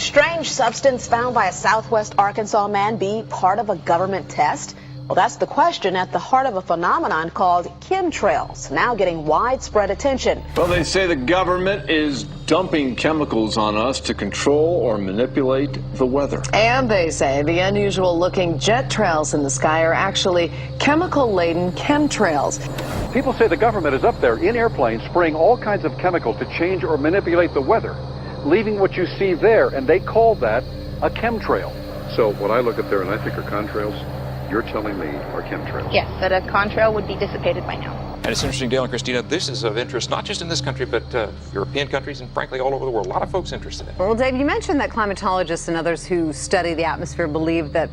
strange substance found by a southwest Arkansas man be part of a government test? Well, that's the question at the heart of a phenomenon called chemtrails, now getting widespread attention. Well, they say the government is dumping chemicals on us to control or manipulate the weather. And they say the unusual-looking jet trails in the sky are actually chemical-laden chemtrails. People say the government is up there in airplanes spraying all kinds of chemicals to change or manipulate the weather, leaving what you see there, and they call that a chemtrail. So what I look at there and I think are contrails, you're telling me are chemtrails? Yes, that a contrail would be dissipated by now. And it's interesting, Dale and Christina, this is of interest not just in this country, but European countries and frankly all over the world. A lot of folks interested in it. Well, Dave, you mentioned that climatologists and others who study the atmosphere believe that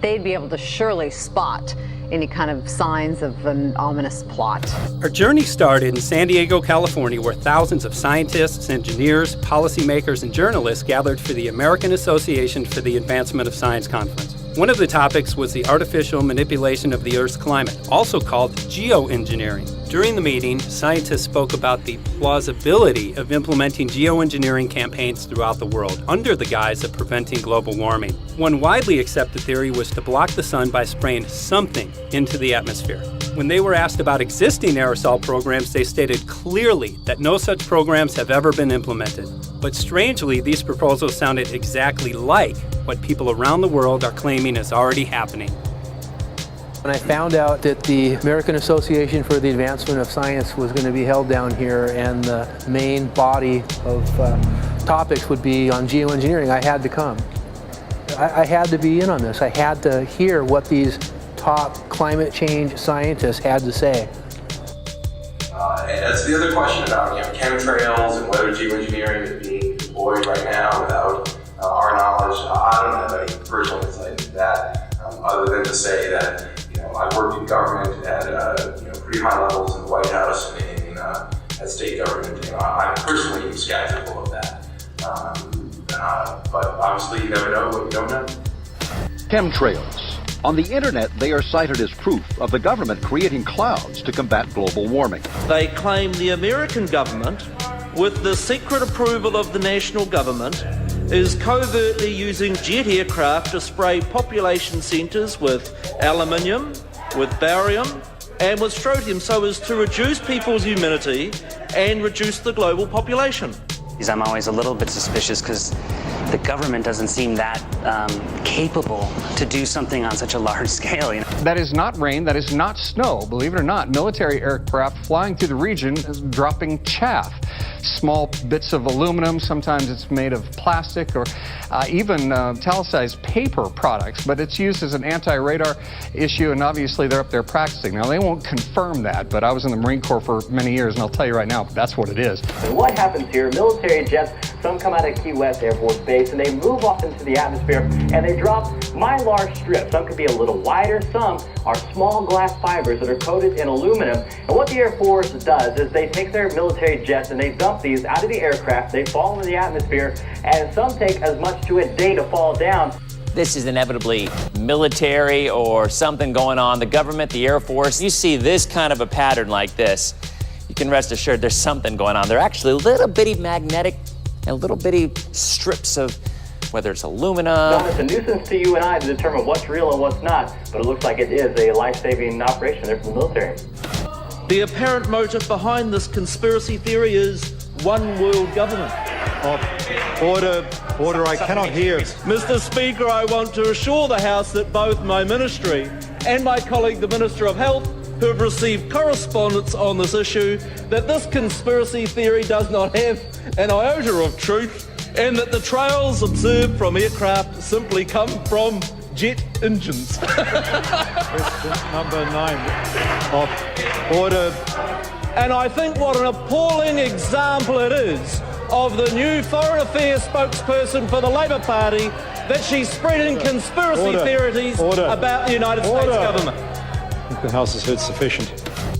they'd be able to surely spot any kind of signs of an ominous plot. Our journey started in San Diego, California, where thousands of scientists, engineers, policymakers, and journalists gathered for the American Association for the Advancement of Science Conference. One of the topics was the artificial manipulation of the Earth's climate, also called geoengineering. During the meeting, scientists spoke about the plausibility of implementing geoengineering campaigns throughout the world under the guise of preventing global warming. One widely accepted theory was to block the sun by spraying something into the atmosphere. When they were asked about existing aerosol programs, they stated clearly that no such programs have ever been implemented. But strangely, these proposals sounded exactly like what people around the world are claiming is already happening. When I found out that the American Association for the Advancement of Science was going to be held down here and the main body of topics would be on geoengineering, I had to come. I had to be in on this. I had to hear what these top climate change scientists had to say. And that's the other question about chemtrails and whether geoengineering is being deployed right now without our knowledge. I don't have any personal insight into that, other than to say that I've worked in government at pretty high levels in the White House and at state government. I'm personally skeptical of that. But obviously, you never know what you don't know. Chemtrails. On the internet, they are cited as proof of the government creating clouds to combat global warming. They claim the American government, with the secret approval of the national government, is covertly using jet aircraft to spray population centres with aluminium, with barium, and with strontium so as to reduce people's immunity and reduce the global population. I'm always a little bit suspicious because the government doesn't seem that capable to do something on such a large scale. That is not rain, that is not snow. Believe it or not, military aircraft flying through the region is dropping chaff. Small bits of aluminum, sometimes it's made of plastic or even italicized paper products, but it's used as an anti-radar issue, and obviously they're up there practicing. Now, they won't confirm that, but I was in the Marine Corps for many years, and I'll tell you right now, that's what it is. And what happens here, military jets, some come out of Key West Air Force Base, and they move off into the atmosphere, and they drop mylar strips. Some could be a little wider, some are small glass fibers that are coated in aluminum. And what the Air Force does is they take their military jets and they dump these out of the aircraft, they fall into the atmosphere, and some take as much to a day to fall down. This is inevitably military or something going on. The government, the Air Force, you see this kind of a pattern like this, you can rest assured there's something going on. They're actually little bitty magnetic and little bitty strips of, whether it's aluminum. No, it's a nuisance to you and I to determine what's real and what's not, but it looks like it is a life-saving operation there from the military. The apparent motive behind this conspiracy theory is one world government. Order, I cannot hear. Mr. Speaker, I want to assure the House that both my ministry and my colleague, the Minister of Health, who have received correspondence on this issue, that this conspiracy theory does not have an iota of truth, and that the trails observed from aircraft simply come from jet engines. Question number 9. Order. And I think what an appalling example it is of the new Foreign Affairs spokesperson for the Labour Party that she's spreading conspiracy theories about the United States government. I think the House has heard sufficient.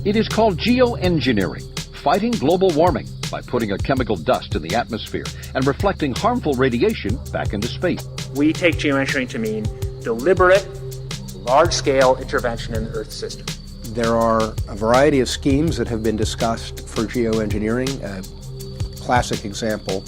It is called geoengineering, fighting global warming by putting a chemical dust in the atmosphere and reflecting harmful radiation back into space. We take geoengineering to mean deliberate, large-scale intervention in the Earth system. There are a variety of schemes that have been discussed for geoengineering. A classic example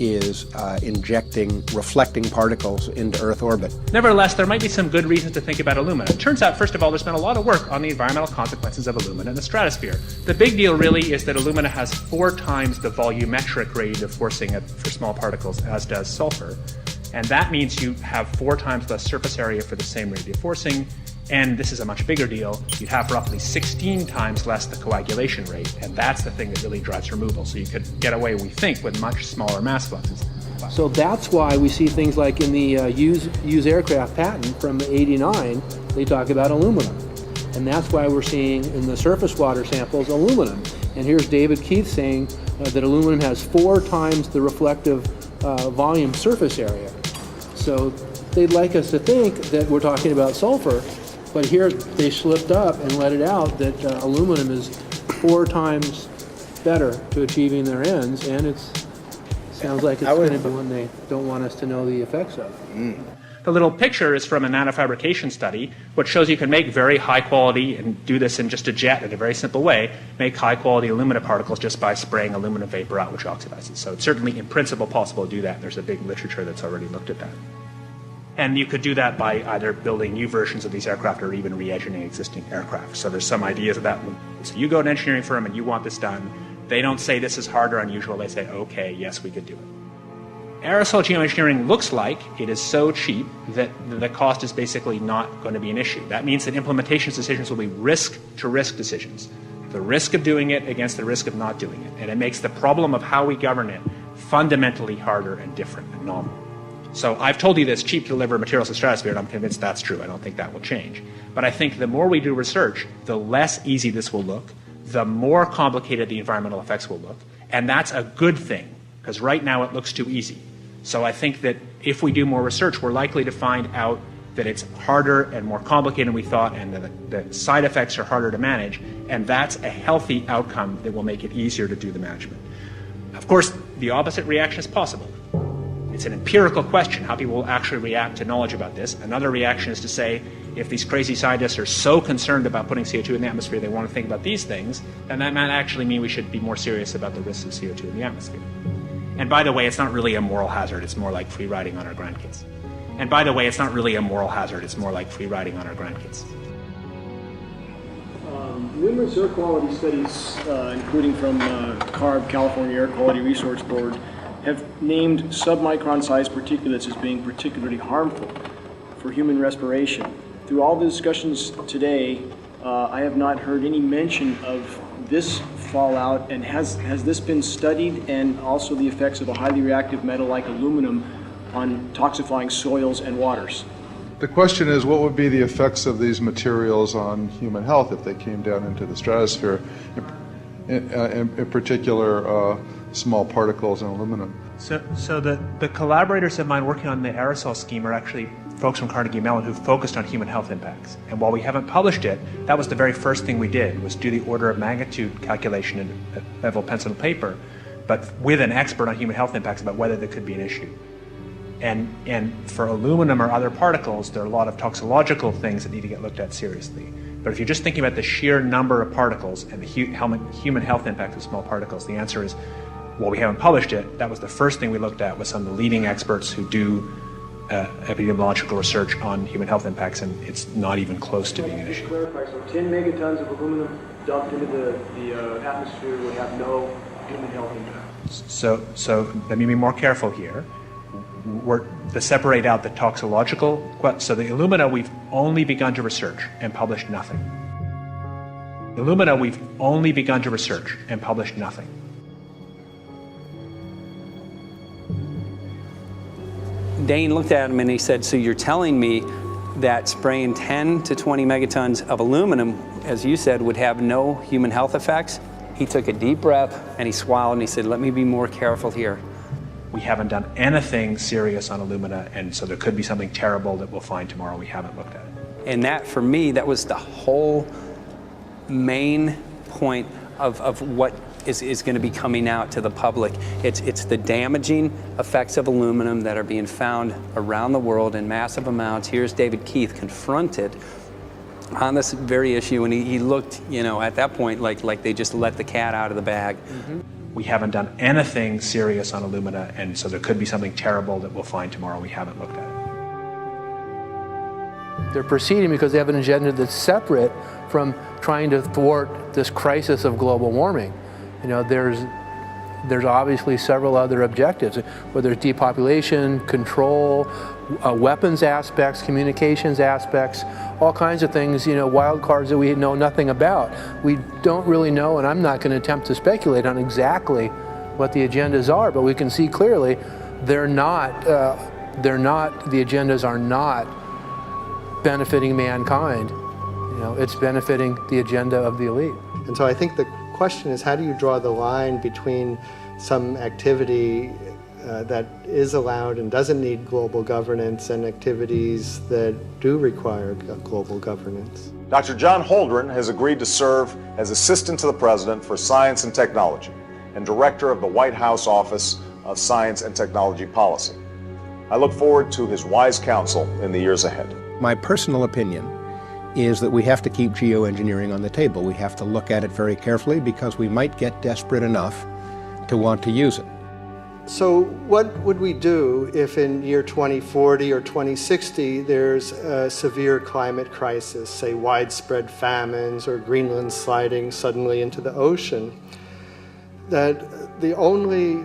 is injecting reflecting particles into Earth orbit. Nevertheless, there might be some good reasons to think about alumina. It turns out, first of all, there's been a lot of work on the environmental consequences of alumina in the stratosphere. The big deal really is that alumina has 4 times the volumetric rate of forcing for small particles as does sulfur. And that means you have 4 times less surface area for the same rate of forcing. And this is a much bigger deal. You'd have roughly 16 times less the coagulation rate. And that's the thing that really drives removal. So you could get away, we think, with much smaller mass fluxes. So that's why we see things like in the use aircraft patent from '89, they talk about aluminum. And that's why we're seeing in the surface water samples aluminum. And here's David Keith saying that aluminum has 4 times the reflective volume surface area. So they'd like us to think that we're talking about sulfur, but here they slipped up and let it out that aluminum is 4 times better to achieving their ends, and it sounds like it's going to be one they don't want us to know the effects of. The little picture is from a nanofabrication study, which shows you can make very high quality, and do this in just a jet in a very simple way, make high quality alumina particles just by spraying aluminum vapor out, which oxidizes. So it's certainly in principle possible to do that. There's a big literature that's already looked at that. And you could do that by either building new versions of these aircraft or even re-engineering existing aircraft. So there's some ideas of that. So you go to an engineering firm and you want this done. They don't say this is hard or unusual. They say, okay, yes, we could do it. Aerosol geoengineering looks like it is so cheap that the cost is basically not going to be an issue. That means that implementation decisions will be risk-to-risk decisions. The risk of doing it against the risk of not doing it. And it makes the problem of how we govern it fundamentally harder and different and novel. So I've told you that it's cheap to deliver materials to the stratosphere, and I'm convinced that's true. I don't think that will change. But I think the more we do research, the less easy this will look, the more complicated the environmental effects will look. And that's a good thing, because right now it looks too easy. So I think that if we do more research, we're likely to find out that it's harder and more complicated than we thought, and that the side effects are harder to manage. And that's a healthy outcome that will make it easier to do the management. Of course, the opposite reaction is possible. It's an empirical question, how people will actually react to knowledge about this. Another reaction is to say, if these crazy scientists are so concerned about putting CO2 in the atmosphere, they want to think about these things, then that might actually mean we should be more serious about the risks of CO2 in the atmosphere. And by the way, it's not really a moral hazard, it's more like free riding on our grandkids. And by the way, it's not really a moral hazard, it's more like free riding on our grandkids. Numerous air quality studies, including from CARB, California Air Quality Resource Board, have named submicron-sized particulates as being particularly harmful for human respiration. Through all the discussions today, I have not heard any mention of this fallout, and has this been studied, and also the effects of a highly reactive metal like aluminum on toxifying soils and waters? The question is, what would be the effects of these materials on human health if they came down into the stratosphere, in particular small particles and aluminum? So the collaborators of mine working on the aerosol scheme are actually folks from Carnegie Mellon who focused on human health impacts. And while we haven't published it, that was the very first thing we did, was do the order of magnitude calculation in level pencil and paper, but with an expert on human health impacts about whether there could be an issue. And for aluminum or other particles, there are a lot of toxicological things that need to get looked at seriously. But if you're just thinking about the sheer number of particles and the human health impact of small particles, the answer is, well, we haven't published it. That was the first thing we looked at with some of the leading experts who do epidemiological research on human health impacts, and it's not even close to being an issue. Clarify, so 10 megatons of aluminum dumped into the atmosphere would have no human health impact. So let me be more careful here. We're to separate out the toxicological. So the alumina, we've only begun to research and published nothing. Alumina, we've only begun to research and published nothing. Dane looked at him and he said, so you're telling me that spraying 10 to 20 megatons of aluminum, as you said, would have no human health effects? He took a deep breath and he swallowed and he said, let me be more careful here. We haven't done anything serious on alumina, and so there could be something terrible that we'll find tomorrow. We haven't looked at it. And that, for me, that was the whole main point of what is going to be coming out to the public. It's the damaging effects of aluminum that are being found around the world in massive amounts. Here's David Keith confronted on this very issue, and he looked, at that point like they just let the cat out of the bag. Mm-hmm. we haven't done anything serious on Illumina, and so there could be something terrible that we'll find tomorrow. We haven't looked at it. They're proceeding because they have an agenda that's separate from trying to thwart this crisis of global warming. You know, there's obviously several other objectives, whether it's depopulation, control, weapons aspects, communications aspects, all kinds of things, you know, wild cards that we know nothing about. We don't really know, and I'm not going to attempt to speculate on exactly what the agendas are, but we can see clearly the agendas are not benefiting mankind. You know, it's benefiting the agenda of the elite. And so I think the question is, how do you draw the line between some activity that is allowed and doesn't need global governance and activities that do require global governance? Dr. John Holdren has agreed to serve as Assistant to the President for Science and Technology and Director of the White House Office of Science and Technology Policy. I look forward to his wise counsel in the years ahead. My personal opinion is that we have to keep geoengineering on the table. We have to look at it very carefully because we might get desperate enough to want to use it. So what would we do if in year 2040 or 2060 there's a severe climate crisis, say widespread famines or Greenland sliding suddenly into the ocean? That the only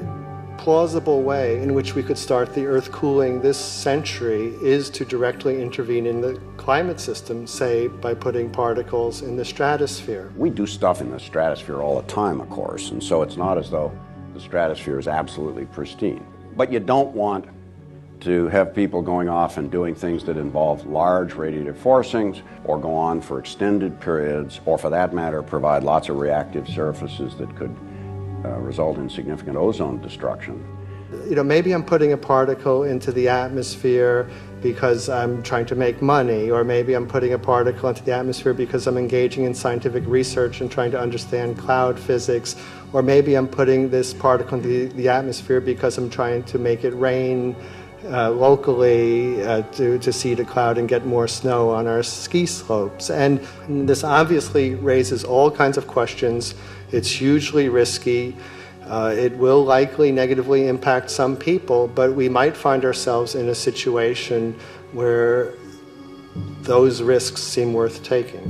plausible way in which we could start the Earth cooling this century is to directly intervene in the climate system, say by putting particles in the stratosphere. We do stuff in the stratosphere all the time, of course, and so it's not as though the stratosphere is absolutely pristine. But you don't want to have people going off and doing things that involve large radiative forcings or go on for extended periods, or for that matter provide lots of reactive surfaces that could result in significant ozone destruction. You know, maybe I'm putting a particle into the atmosphere because I'm trying to make money, or maybe I'm putting a particle into the atmosphere because I'm engaging in scientific research and trying to understand cloud physics, or maybe I'm putting this particle into the atmosphere because I'm trying to make it rain locally to seed a cloud and get more snow on our ski slopes. And this obviously raises all kinds of questions. It's hugely risky. It will likely negatively impact some people, but we might find ourselves in a situation where those risks seem worth taking.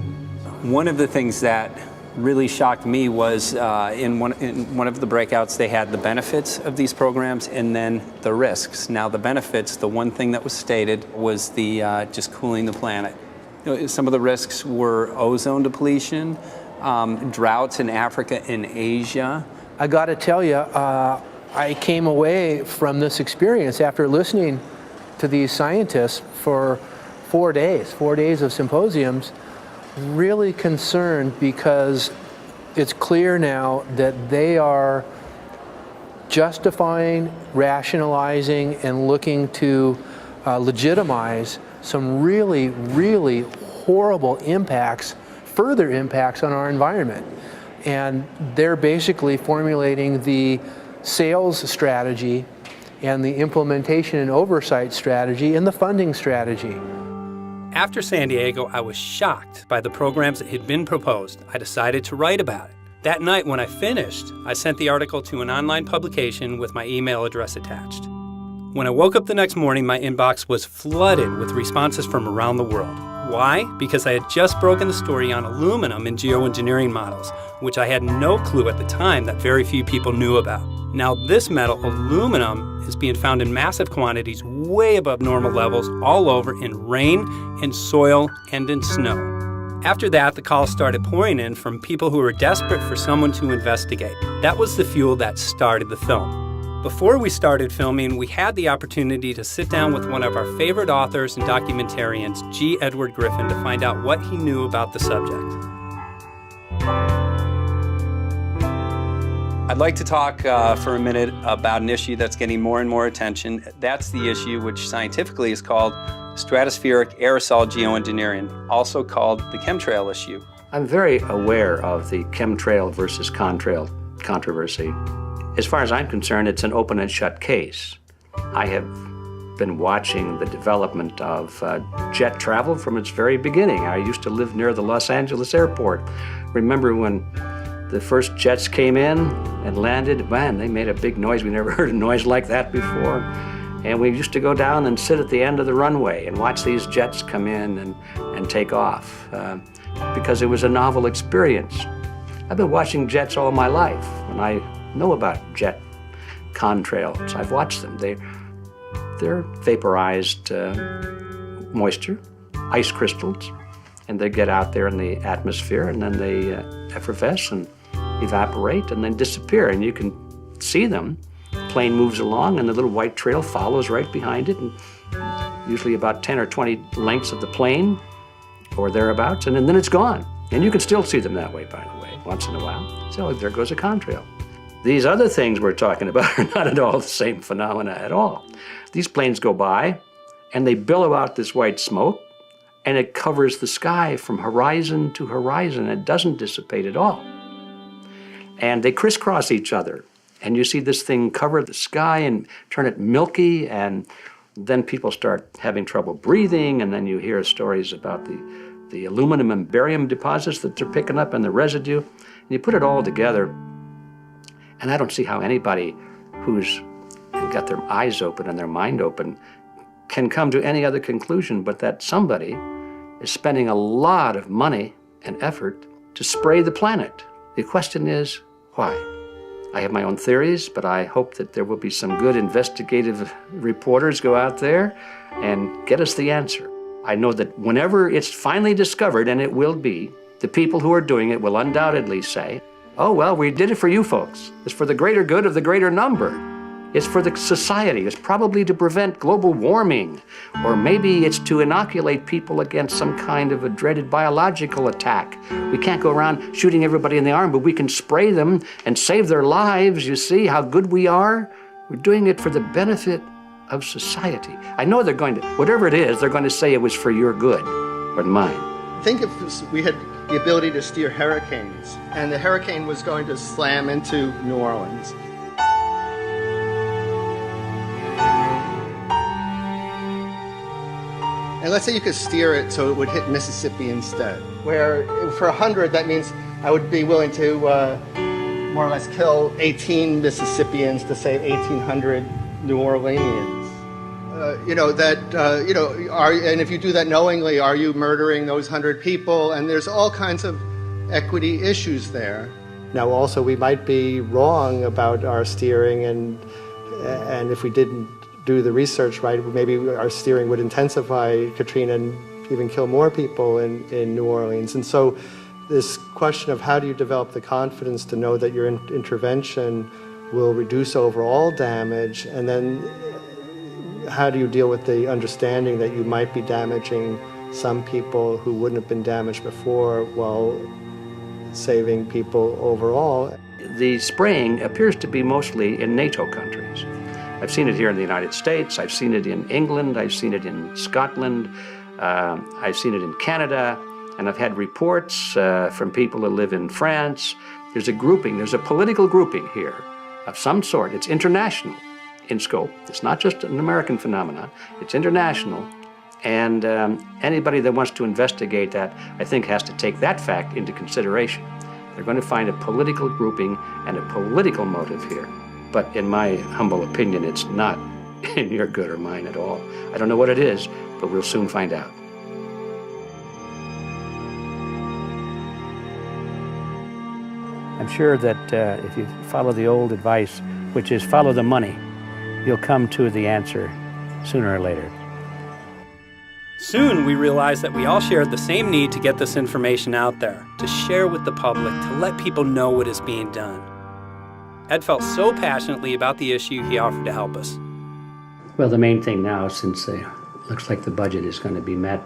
One of the things that really shocked me was in one of the breakouts they had the benefits of these programs and then the risks. Now the benefits, the one thing that was stated was the just cooling the planet. You know, some of the risks were ozone depletion, droughts in Africa and Asia. I got to tell you, I came away from this experience after listening to these scientists for 4 days of symposiums, really concerned, because it's clear now that they are justifying, rationalizing, and looking to legitimize some really, really horrible impacts, further impacts on our environment. And they're basically formulating the sales strategy and the implementation and oversight strategy and the funding strategy. After San Diego, I was shocked by the programs that had been proposed. I decided to write about it. That night when I finished, I sent the article to an online publication with my email address attached. When I woke up the next morning, my inbox was flooded with responses from around the world. Why? Because I had just broken the story on aluminum in geoengineering models, which I had no clue at the time that very few people knew about. Now this metal, aluminum, is being found in massive quantities way above normal levels all over in rain, in soil, and in snow. After that, the calls started pouring in from people who were desperate for someone to investigate. That was the fuel that started the film. Before we started filming, we had the opportunity to sit down with one of our favorite authors and documentarians, G. Edward Griffin, to find out what he knew about the subject. I'd like to talk for a minute about an issue that's getting more and more attention. That's the issue which scientifically is called stratospheric aerosol geoengineering, also called the chemtrail issue. I'm very aware of the chemtrail versus contrail controversy. As far as I'm concerned, it's an open and shut case. I have been watching the development of jet travel from its very beginning. I used to live near the Los Angeles airport. Remember when The first jets came in and landed. Man, they made a big noise. We never heard a noise like that before. And we used to go down and sit at the end of the runway and watch these jets come in and take off because it was a novel experience. I've been watching jets all my life, and I know about jet contrails. I've watched them. They're vaporized moisture, ice crystals, and they get out there in the atmosphere, and then they effervesce and evaporate and then disappear, and you can see them. Plane moves along, and the little white trail follows right behind it, and usually about 10 or 20 lengths of the plane or thereabouts, and then it's gone. And you can still see them that way, by the way, once in a while. So there goes a contrail. These other things we're talking about are not at all the same phenomena at all. These planes go by, and they billow out this white smoke, and it covers the sky from horizon to horizon. It doesn't dissipate at all. And they crisscross each other. And you see this thing cover the sky and turn it milky, and then people start having trouble breathing, and then you hear stories about the aluminum and barium deposits that they're picking up and the residue. And you put it all together, and I don't see how anybody who's got their eyes open and their mind open can come to any other conclusion but that somebody is spending a lot of money and effort to spray the planet. The question is, why? I have my own theories, but I hope that there will be some good investigative reporters go out there and get us the answer. I know that whenever it's finally discovered, and it will be, the people who are doing it will undoubtedly say, oh, well, we did it for you folks. It's for the greater good of the greater number. It's for the society. It's probably to prevent global warming, or maybe it's to inoculate people against some kind of a dreaded biological attack. We can't go around shooting everybody in the arm, but we can spray them and save their lives. You see how good we are? We're doing it for the benefit of society. I know they're going to, whatever it is, they're going to say it was for your good, or mine. Think if we had the ability to steer hurricanes, and the hurricane was going to slam into New Orleans. And let's say you could steer it so it would hit Mississippi instead, where for 100, that means I would be willing to more or less kill 18 Mississippians to save 1,800 New Orleanians. And if you do that knowingly, are you murdering those 100 people? And there's all kinds of equity issues there. Now, also, we might be wrong about our steering, and if we didn't do the research right, maybe our steering would intensify Katrina and even kill more people in New Orleans. And so this question of how do you develop the confidence to know that your intervention will reduce overall damage, and then how do you deal with the understanding that you might be damaging some people who wouldn't have been damaged before while saving people overall? The spraying appears to be mostly in NATO countries. I've seen it here in the United States, I've seen it in England, I've seen it in Scotland, I've seen it in Canada, and I've had reports from people who live in France. There's a grouping, there's a political grouping here of some sort. It's international in scope. It's not just an American phenomenon, it's international. And anybody that wants to investigate that, I think, has to take that fact into consideration. They're going to find a political grouping and a political motive here. But in my humble opinion, it's not in your good or mine at all. I don't know what it is, but we'll soon find out. I'm sure that if you follow the old advice, which is follow the money, you'll come to the answer sooner or later. Soon we realized that we all shared the same need to get this information out there, to share with the public, to let people know what is being done. Ed felt so passionately about the issue, he offered to help us. Well, the main thing now, since it looks like the budget is going to be met,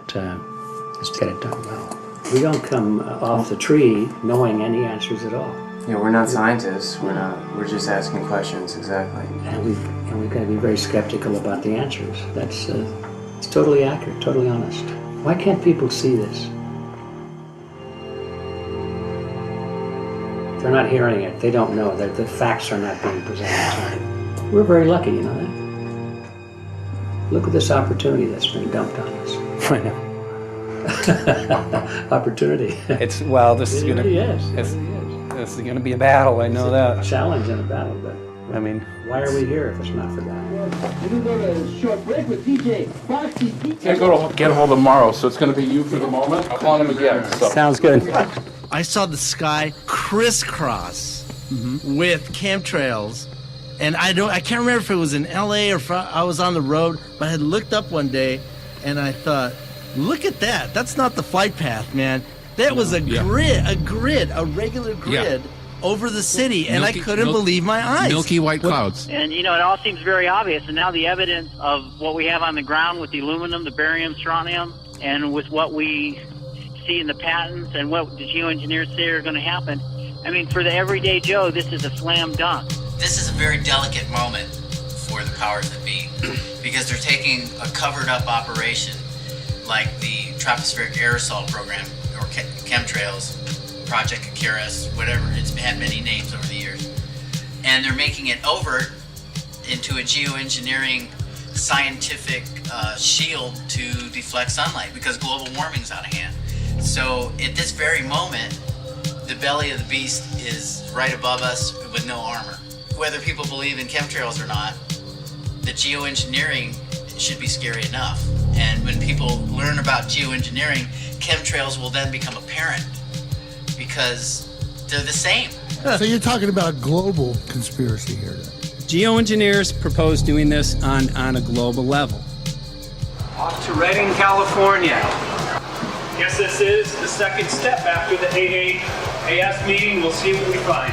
is to get it done well. We don't come off the tree knowing any answers at all. Yeah, we're not scientists. We're just asking questions, exactly. And we've got to be very skeptical about the answers. That's it's totally accurate, totally honest. Why can't people see this? They're not hearing it. They don't know that the facts are not being presented to them. We're very lucky, you know that? Look at this opportunity that's being dumped on us. I know. Opportunity. It's, well, this is going to... Yes. This is going to be a battle, I know that. Challenge and a battle, but I mean, why are we here if it's not for that? We're going to go to a short break with DJ Foxy. Can't go to get a hold of Morrow, so it's going to be you for the moment. I'll call him again. So. Sounds good. I saw the sky crisscross with chemtrails, and I can't remember if it was in LA or if I was on the road, but I had looked up one day and I thought, look at that. That's not the flight path, man. That was a regular grid over the city, and I couldn't believe my eyes. Milky white clouds. And, you know, it all seems very obvious, and now the evidence of what we have on the ground with the aluminum, the barium, strontium, and with what we see in the patents and what the geoengineers say are going to happen, I mean, for the everyday Joe, this is a slam dunk. This is a very delicate moment for the powers that be, because they're taking a covered-up operation like the tropospheric aerosol program, or chemtrails, Project Icarus, whatever, it's had many names over the years, and they're making it overt into a geoengineering scientific shield to deflect sunlight, because global warming's out of hand. So at this very moment, the belly of the beast is right above us with no armor. Whether people believe in chemtrails or not, the geoengineering should be scary enough. And when people learn about geoengineering, chemtrails will then become apparent, because they're the same. So you're talking about a global conspiracy here then? Geoengineers propose doing this on a global level. Off to Redding, California. Guess this is the second step after the AAAS meeting. We'll see what we find.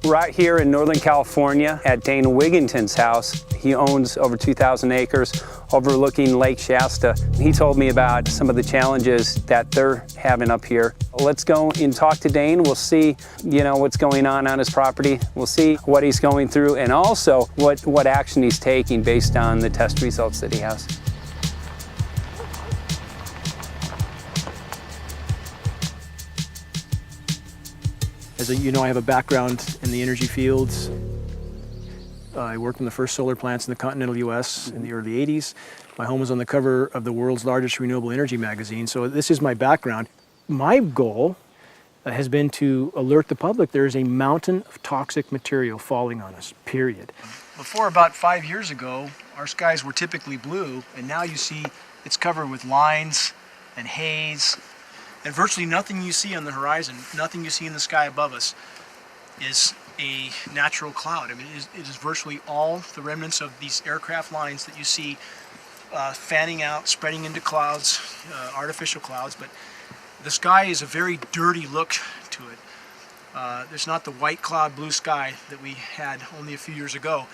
Right here in Northern California at Dane Wigington's house. He owns over 2,000 acres overlooking Lake Shasta. He told me about some of the challenges that they're having up here. Let's go and talk to Dane. We'll see, what's going on his property. We'll see what he's going through, and also what action he's taking based on the test results that he has. As you know, I have a background in the energy fields. I worked in the first solar plants in the continental U.S. in the early 80s. My home was on the cover of the world's largest renewable energy magazine, so this is my background. My goal has been to alert the public there is a mountain of toxic material falling on us, period. Before about 5 years ago, our skies were typically blue, and now you see it's covered with lines and haze. And virtually nothing you see on the horizon, nothing you see in the sky above us is a natural cloud. I mean, it is virtually all the remnants of these aircraft lines that you see fanning out, spreading into clouds, artificial clouds. But the sky is a very dirty look to it. There's not the white cloud blue sky that we had only a few years ago,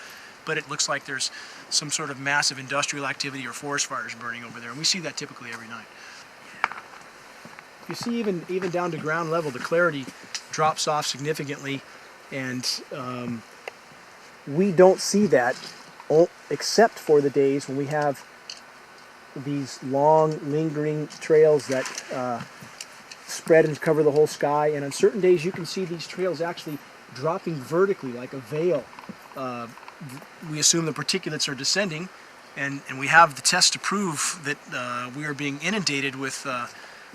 but it looks like there's some sort of massive industrial activity or forest fires burning over there. And we see that typically every night. You see, even down to ground level, the clarity drops off significantly, and we don't see that except for the days when we have these long, lingering trails that spread and cover the whole sky. And on certain days, you can see these trails actually dropping vertically like a veil. We assume the particulates are descending, and we have the tests to prove that we are being inundated with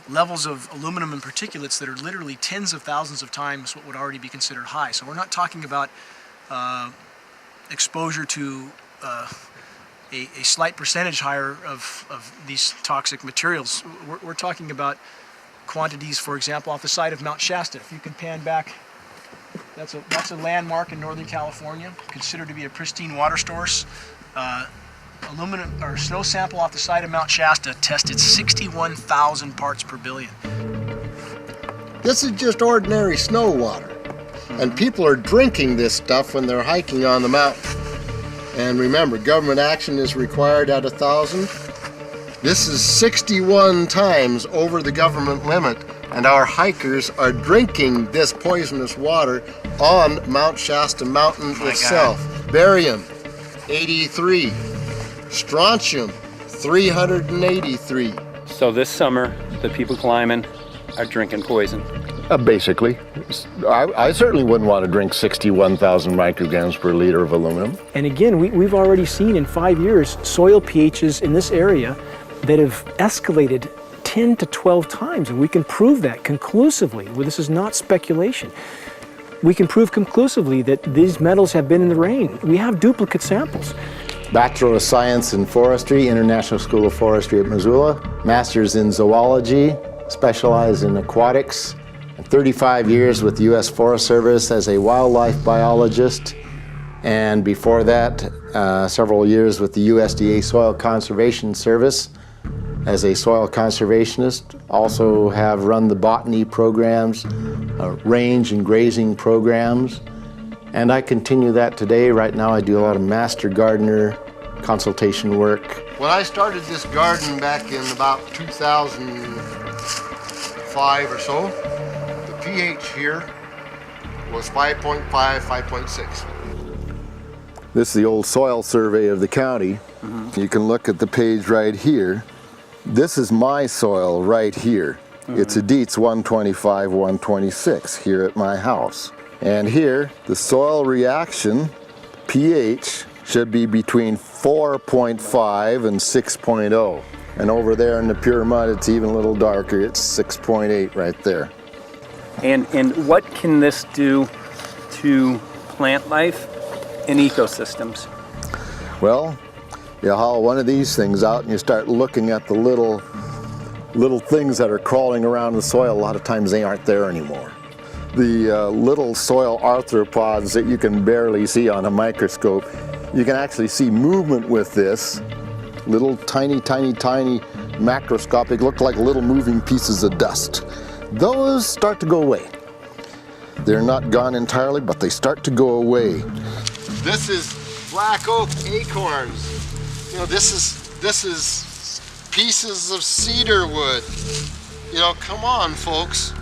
levels of aluminum and particulates that are literally tens of thousands of times what would already be considered high. So we're not talking about exposure to a slight percentage higher of these toxic materials. We're talking about quantities, for example, off the side of Mount Shasta. If you can pan back, that's a landmark in Northern California, considered to be a pristine water source. Aluminum or snow sample off the side of Mount Shasta tested 61,000 parts per billion. This is just ordinary snow water, and people are drinking this stuff when they're hiking on the mountain. And remember, government action is required at 1,000. This is 61 times over the government limit, and our hikers are drinking this poisonous water on Mount Shasta Mountain itself. God. Barium, 83. Strontium, 383. So this summer, the people climbing are drinking poison. Basically. I certainly wouldn't want to drink 61,000 micrograms per liter of aluminum. And again, we've already seen in 5 years soil pHs in this area that have escalated 10 to 12 times, and we can prove that conclusively. Well, this is not speculation. We can prove conclusively that these metals have been in the rain. We have duplicate samples. Bachelor of Science in Forestry, International School of Forestry at Missoula. Master's in Zoology, specialized in aquatics. 35 years with the U.S. Forest Service as a wildlife biologist. And before that, several years with the USDA Soil Conservation Service as a soil conservationist. Also have run the botany programs, range and grazing programs. And I continue that today. Right now I do a lot of master gardener consultation work. When I started this garden back in about 2005 or so, the pH here was 5.5, 5.6. This is the old soil survey of the county. You can look at the page right here. This is my soil right here. It's a Dietz 125, 126 here at my house. And here, the soil reaction pH should be between 4.5 and 6.0. And over there in the pure mud, it's even a little darker. It's 6.8 right there. And what can this do to plant life and ecosystems? Well, you haul one of these things out and you start looking at the little things that are crawling around the soil. A lot of times they aren't there anymore. The little soil arthropods that you can barely see on a microscope, you can actually see movement with this. Little tiny macroscopic, look like little moving pieces of dust. Those start to go away. They're not gone entirely, but they start to go away. This is black oak acorns. You know, this is pieces of cedar wood. You know, come on, folks.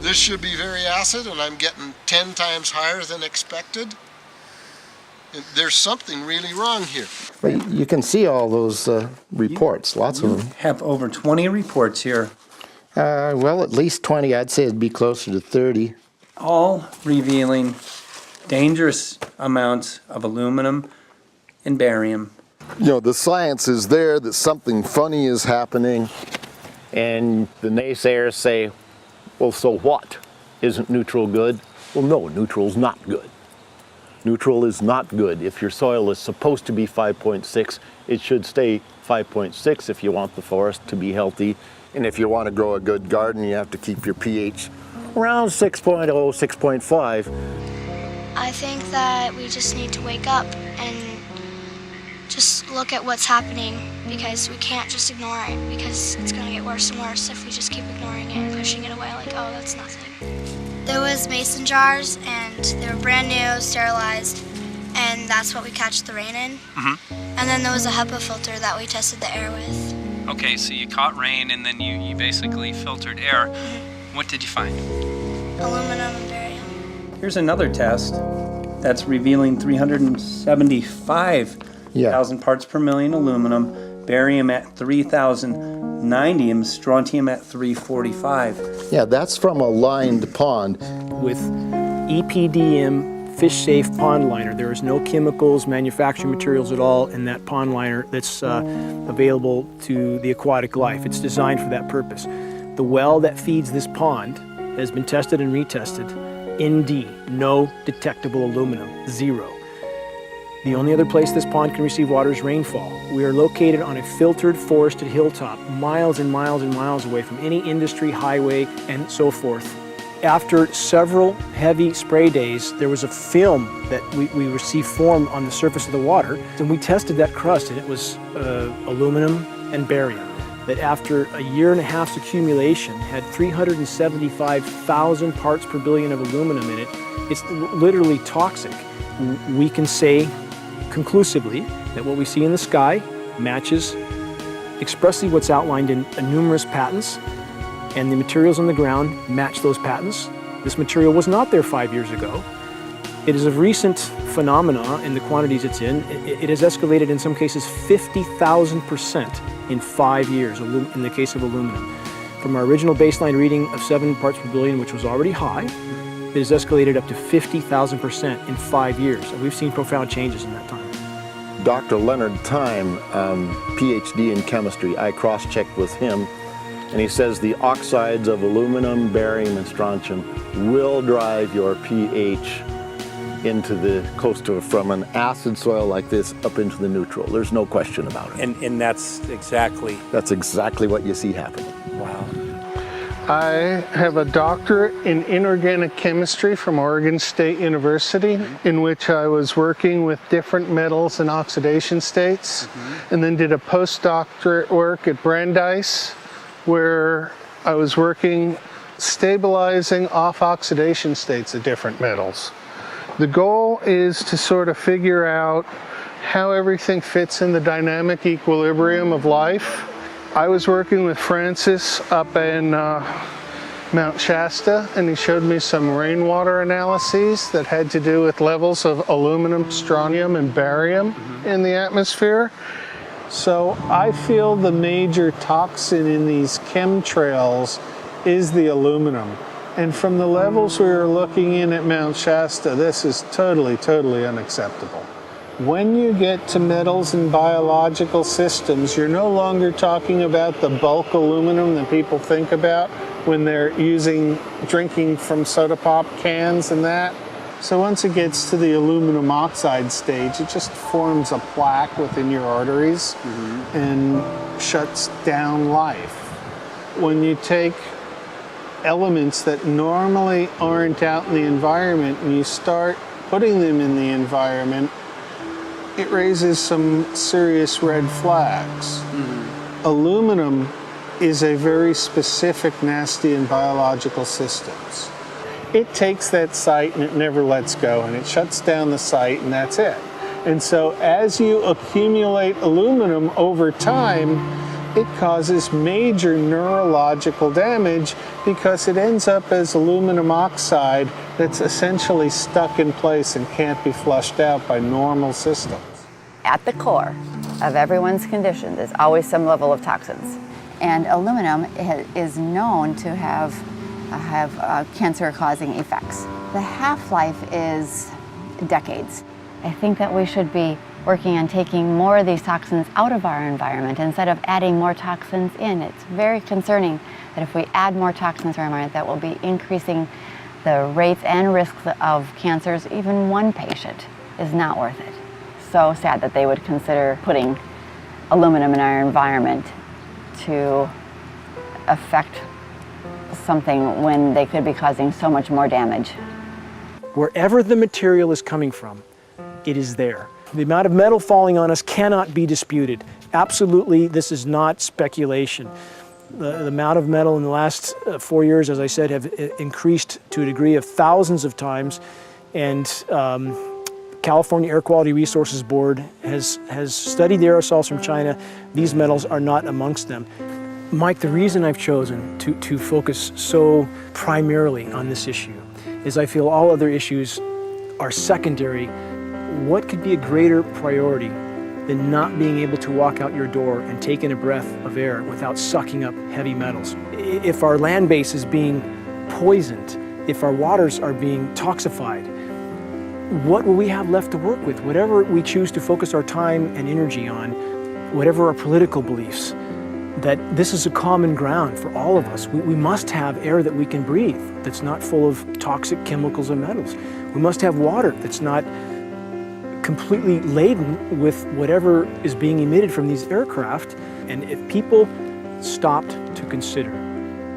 This should be very acid, and I'm getting 10 times higher than expected. There's something really wrong here. But you can see all those reports, lots of them. Have over 20 reports here. Well, at least 20. I'd say it'd be closer to 30. All revealing dangerous amounts of aluminum and barium. You know, the science is there that something funny is happening. And the naysayers say, well, so what? Isn't neutral good? Well, no, neutral's not good. Neutral is not good. If your soil is supposed to be 5.6, it should stay 5.6 if you want the forest to be healthy. And if you want to grow a good garden, you have to keep your pH around 6.0, 6.5. I think that we just need to wake up and just look at what's happening, because we can't just ignore it, because it's going to get worse and worse if we just keep ignoring it and pushing it away like, oh, that's nothing. There was mason jars, and they were brand new, sterilized, and that's what we catch the rain in. And then there was a HEPA filter that we tested the air with. Okay, so you caught rain and then you basically filtered air. What did you find? Aluminum and barium. Here's another test that's revealing 375,000 parts per million aluminum, barium at 3,090, and strontium at 345. Yeah, that's from a lined pond. With EPDM fish-safe pond liner. There is no chemicals, manufacturing materials at all in that pond liner that's available to the aquatic life. It's designed for that purpose. The well that feeds this pond has been tested and retested. ND, no detectable aluminum, 0. The only other place this pond can receive water is rainfall. We are located on a filtered, forested hilltop, miles and miles and miles away from any industry, highway, and so forth. After several heavy spray days, there was a film that we received formed on the surface of the water, and we tested that crust, and it was aluminum and barium. That after a year and a half's accumulation had 375,000 parts per billion of aluminum in it. It's literally toxic. We can say conclusively that what we see in the sky matches expressly what's outlined in numerous patents, and the materials on the ground match those patents. This material was not there 5 years ago. It is a recent phenomena in the quantities it's in. It has escalated in some cases 50,000% in 5 years in the case of aluminum. From our original baseline reading of 7 parts per billion, which was already high, it has escalated up to 50,000% in 5 years. And we've seen profound changes in that time. Dr. Leonard Time, PhD in chemistry, I cross-checked with him And he says the oxides of aluminum, barium, and strontium will drive your pH into the close to from an acid soil like this up into the neutral. There's no question about it. And that's exactly what you see happening. Wow. I have a doctorate in inorganic chemistry from Oregon State University, in which I was working with different metals and oxidation states, and then did a postdoctorate work at Brandeis, where I was working stabilizing off oxidation states of different metals. The goal is to sort of figure out how everything fits in the dynamic equilibrium of life. I was working with Francis up in Mount Shasta, and he showed me some rainwater analyses that had to do with levels of aluminum, strontium, and barium in the atmosphere. So I feel the major toxin in these chemtrails is the aluminum. And from the levels we were looking in at Mount Shasta, this is totally, totally unacceptable. When you get to metals and biological systems, you're no longer talking about the bulk aluminum that people think about when they're drinking from soda pop cans and that. So once it gets to the aluminum oxide stage, it just forms a plaque within your arteries and shuts down life. When you take elements that normally aren't out in the environment and you start putting them in the environment, it raises some serious red flags. Aluminum is a very specific nasty in biological systems. It takes that site and it never lets go, and it shuts down the site, and that's it. And so as you accumulate aluminum over time, it causes major neurological damage because it ends up as aluminum oxide that's essentially stuck in place and can't be flushed out by normal systems. At the core of everyone's condition is always some level of toxins. And aluminum is known to have cancer-causing effects. The half-life is decades. I think that we should be working on taking more of these toxins out of our environment instead of adding more toxins in. It's very concerning that if we add more toxins to our environment, that will be increasing the rates and risks of cancers. Even one patient is not worth it. So sad that they would consider putting aluminum in our environment to affect something when they could be causing so much more damage. Wherever the material is coming from, it is there. The amount of metal falling on us cannot be disputed. Absolutely, this is not speculation. The amount of metal in the last 4 years, as I said, have increased to a degree of thousands of times, and California Air Quality Resources Board has studied the aerosols from China. These metals are not amongst them. Mike, the reason I've chosen to focus so primarily on this issue is I feel all other issues are secondary. What could be a greater priority than not being able to walk out your door and take in a breath of air without sucking up heavy metals? If our land base is being poisoned, if our waters are being toxified, what will we have left to work with? Whatever we choose to focus our time and energy on, whatever our political beliefs, that this is a common ground for all of us. We must have air that we can breathe, that's not full of toxic chemicals and metals. We must have water that's not completely laden with whatever is being emitted from these aircraft. And if people stopped to consider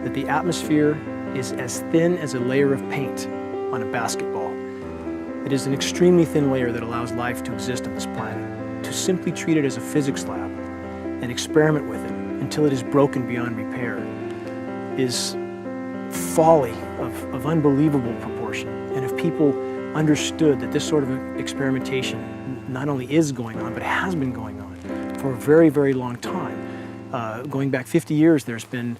that the atmosphere is as thin as a layer of paint on a basketball, it is an extremely thin layer that allows life to exist on this planet, to simply treat it as a physics lab and experiment with it until it is broken beyond repair is folly of unbelievable proportion. And if people understood that this sort of experimentation not only is going on, but has been going on for a very, very long time. Going back 50 years, there's been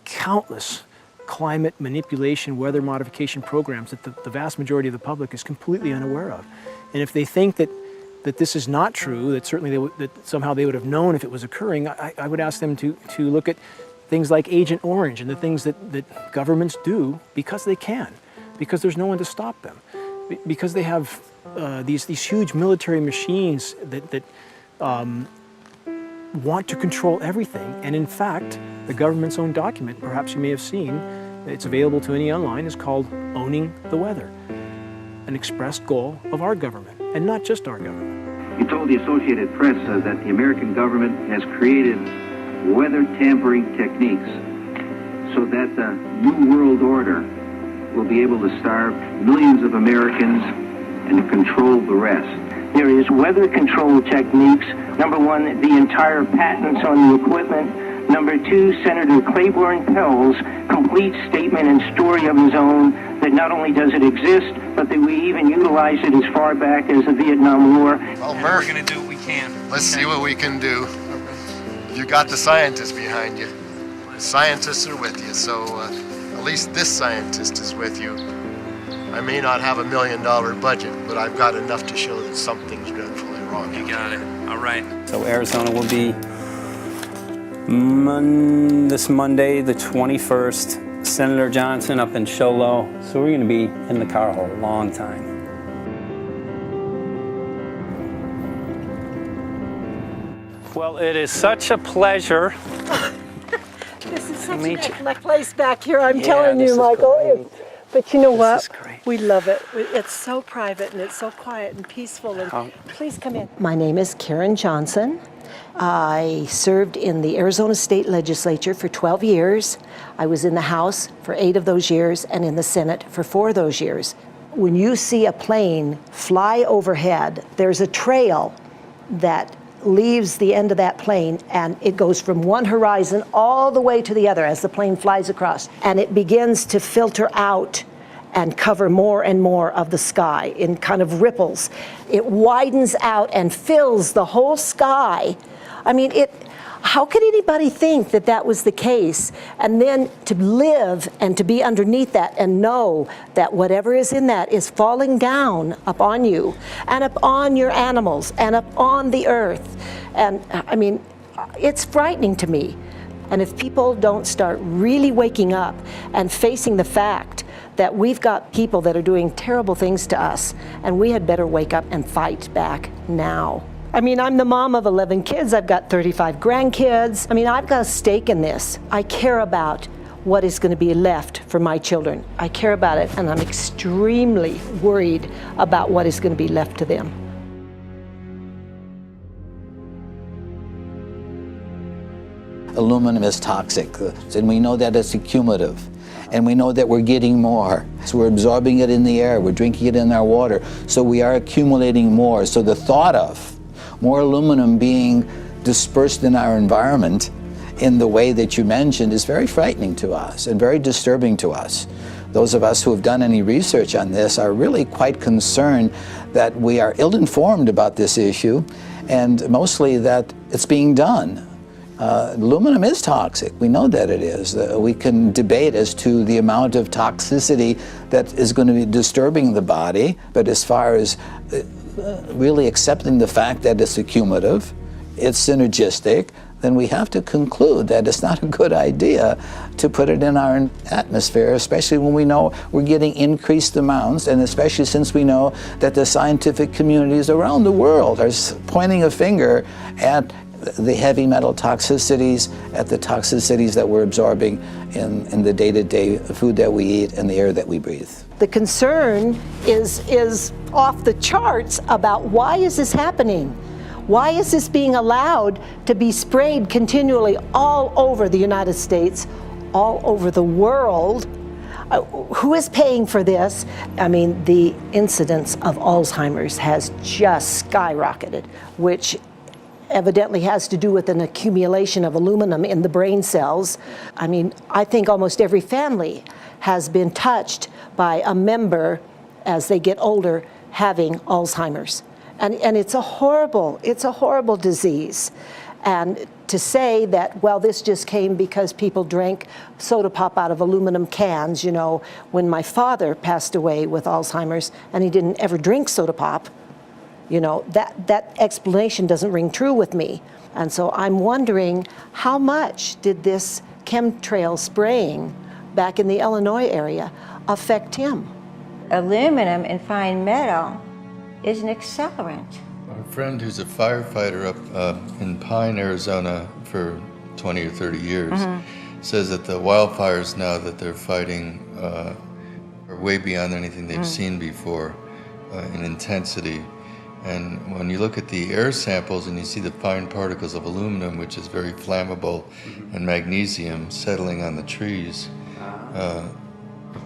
countless climate manipulation, weather modification programs that the vast majority of the public is completely unaware of. And if they think that this is not true, that certainly that somehow they would have known if it was occurring, I would ask them to look at things like Agent Orange and the things that governments do because they can, because there's no one to stop them, because they have these huge military machines that want to control everything. And in fact, the government's own document, perhaps you may have seen, it's available to any online, is called Owning the Weather, an expressed goal of our government, and not just our government. He told the Associated Press that the American government has created weather tampering techniques so that the New World Order will be able to starve millions of Americans and to control the rest. There is weather control techniques. Number one, the entire patents on the equipment. Number two, Senator Claiborne Pell's complete statement and story of his own that not only does it exist, but that we even utilize it as far back as the Vietnam War. Well, Murph, We're going to do what we can. let's see what we can do. You got the scientists behind you. The scientists are with you, so at least this scientist is with you. I may not have $1 million budget, but I've got enough to show that something's dreadfully wrong. You got it. All right. So Arizona will be this Monday, the 21st. Senator Johnson up in Show Low. So we're going to be in the car a long time. Well, it is such a pleasure. This is such meet an excellent place back here, I'm Yeah, telling this you, is Michael. But you know what? is great. We love it. It's so private and it's so quiet and peaceful. And please come in. My name is Karen Johnson. I served in the Arizona State Legislature for 12 years. I was in the House for 8 of those years and in the Senate for 4 of those years. When you see a plane fly overhead, there's a trail that leaves the end of that plane, and it goes from one horizon all the way to the other as the plane flies across, and it begins to filter out and cover more and more of the sky in kind of ripples. It widens out and fills the whole sky. I mean, how could anybody think that that was the case? And then to live and to be underneath that and know that whatever is in that is falling down upon you and upon your animals and upon the earth. And I mean, it's frightening to me. And if people don't start really waking up and facing the fact that we've got people that are doing terrible things to us, and we had better wake up and fight back now. I mean, I'm the mom of 11 kids. I've got 35 grandkids. I mean, I've got a stake in this. I care about what is going to be left for my children. I care about it, and I'm extremely worried about what is going to be left to them. Aluminum is toxic, and we know that it's accumulative. And we know that we're getting more. So we're absorbing it in the air, we're drinking it in our water, so we are accumulating more. So the thought of more aluminum being dispersed in our environment in the way that you mentioned is very frightening to us and very disturbing to us. Those of us who have done any research on this are really quite concerned that we are ill-informed about this issue, and mostly that it's being done. Aluminum is toxic. We know that it is. We can debate as to the amount of toxicity that is going to be disturbing the body, but as far as really accepting the fact that it's accumulative, it's synergistic, then we have to conclude that it's not a good idea to put it in our atmosphere, especially when we know we're getting increased amounts, and especially since we know that the scientific communities around the world are pointing a finger at the heavy metal toxicities, at the toxicities that we're absorbing in the day-to-day food that we eat and the air that we breathe. The concern is off the charts about why is this happening? Why is this being allowed to be sprayed continually all over the United States, all over the world? Who is paying for this? I mean, the incidence of Alzheimer's has just skyrocketed, which evidently has to do with an accumulation of aluminum in the brain cells. I mean, I think almost every family has been touched by a member as they get older having Alzheimer's. And it's a horrible disease. And to say that, well, this just came because people drank soda pop out of aluminum cans, you know, when my father passed away with Alzheimer's and he didn't ever drink soda pop, you know, that explanation doesn't ring true with me. And so I'm wondering, how much did this chemtrail spraying back in the Illinois area affect him? Aluminum and fine metal is an accelerant. friend who's a firefighter up in Pine, Arizona for 20 or 30 years says that the wildfires now that they're fighting are way beyond anything they've seen before in intensity. And when you look at the air samples and you see the fine particles of aluminum, which is very flammable, and magnesium settling on the trees,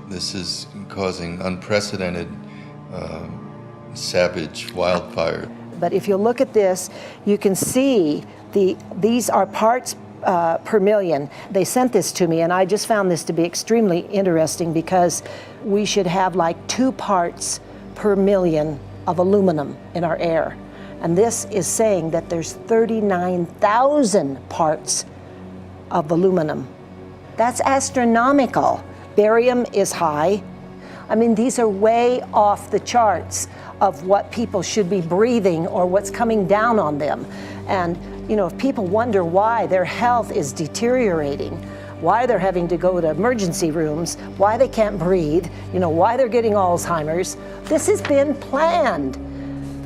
this is causing unprecedented savage wildfire. But if you look at this, you can see these are parts per million. They sent this to me, and I just found this to be extremely interesting because we should have like 2 parts per million of aluminum in our air. And this is saying that there's 39,000 parts of aluminum. That's astronomical. Barium is high. I mean, these are way off the charts of what people should be breathing or what's coming down on them. And, you know, if people wonder why their health is deteriorating, why they're having to go to emergency rooms, why they can't breathe, you know, why they're getting Alzheimer's, this has been planned.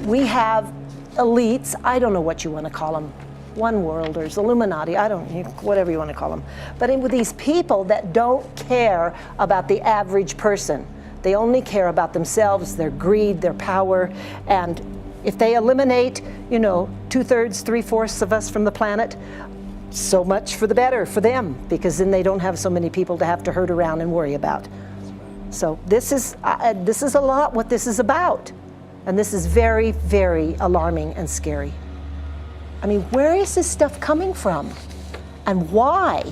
We have elites, I don't know what you want to call them, one worlders, Illuminati, I don't know, whatever you want to call them. But with these people that don't care about the average person. They only care about themselves, their greed, their power, and if they eliminate, you know, 2/3, 3/4 of us from the planet, so much for the better for them, because then they don't have so many people to have to herd around and worry about. So this is a lot what this is about, and this is very, very alarming and scary. I mean, where is this stuff coming from, and why?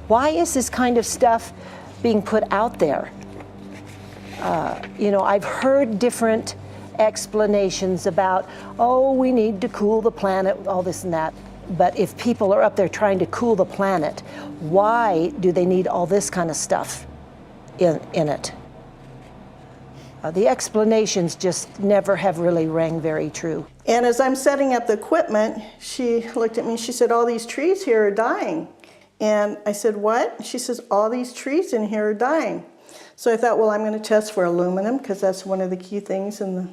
Why is this kind of stuff being put out there? You know, I've heard different explanations about, oh, we need to cool the planet, all this and that. But if people are up there trying to cool the planet, why do they need all this kind of stuff in it? The explanations just never have really rang very true. And as I'm setting up the equipment, she looked at me, she said, all these trees here are dying. And I said, what? She says, all these trees in here are dying. So I thought, well, I'm going to test for aluminum, because that's one of the key things in the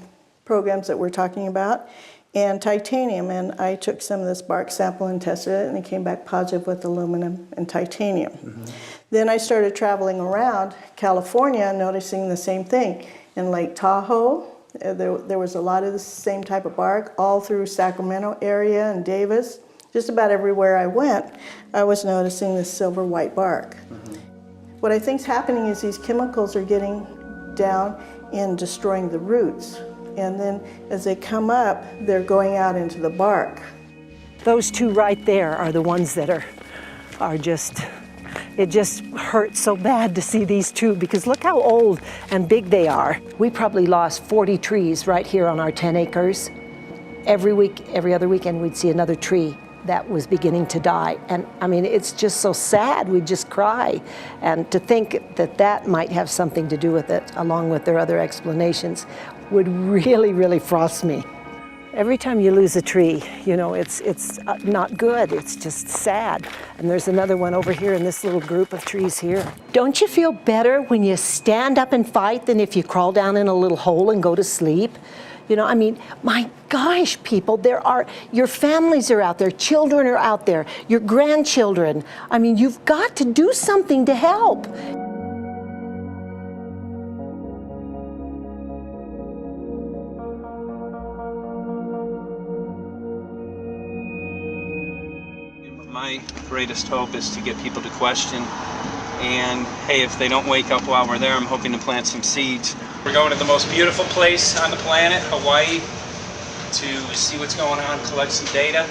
programs that we're talking about, and titanium. And I took some of this bark sample and tested it, and it came back positive with aluminum and titanium. Then I started traveling around California, noticing the same thing. In Lake Tahoe, there was a lot of the same type of bark, all through Sacramento area and Davis. Just about everywhere I went, I was noticing this silver white bark. What I think's happening is these chemicals are getting down and destroying the roots. And then as they come up, they're going out into the bark. Those 2 right there are the ones that are just, it just hurts so bad to see these 2, because look how old and big they are. We probably lost 40 trees right here on our 10 acres. Every week, every other weekend, we'd see another tree that was beginning to die. And I mean, it's just so sad, we just cry. And to think that that might have something to do with it, along with their other explanations, would really, really frost me. Every time you lose a tree, you know, it's not good, it's just sad. And there's another one over here in this little group of trees here. Don't you feel better when you stand up and fight than if you crawl down in a little hole and go to sleep? You know, I mean, my gosh, people, your families are out there, children are out there, your grandchildren. I mean, you've got to do something to help. My greatest hope is to get people to question. And hey, if they don't wake up while we're there, I'm hoping to plant some seeds. We're going to the most beautiful place on the planet, Hawaii, to see what's going on, collect some data.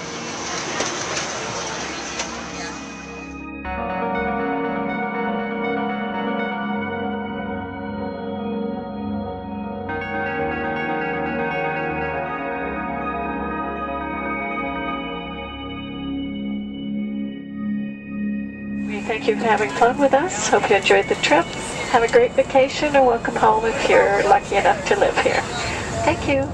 We thank you for having fun with us. Hope you enjoyed the trip. Have a great vacation and welcome home if you're lucky enough to live here. Thank you.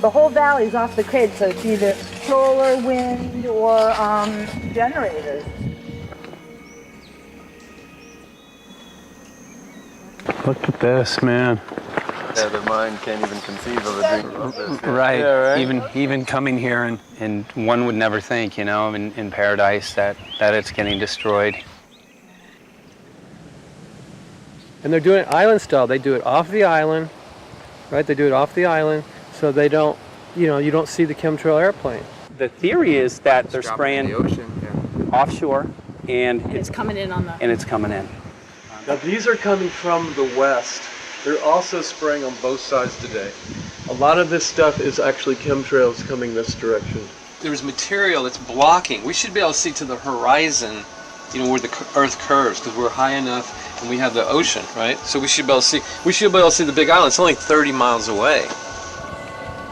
The whole valley's off the grid, so it's either solar, wind, or generators. Look at this, man. Yeah, the mind can't even conceive of a dream of this. Right. Yeah, right. Even coming here, and one would never think, you know, in paradise that it's getting destroyed. And they're doing it island style. They do it off the island, right? They do it off the island, so they don't, you know, you don't see the chemtrail airplane. The theory is that they're spraying the ocean, offshore, and It's coming in on the... and it's coming in. Now these are coming from the west. They're also spraying on both sides today. A lot of this stuff is actually chemtrails coming this direction. There's material that's blocking. We should be able to see to the horizon, you know, where the Earth curves, because we're high enough and we have the ocean, right? So we should be able to see. We should be able to see the Big Island. It's only 30 miles away.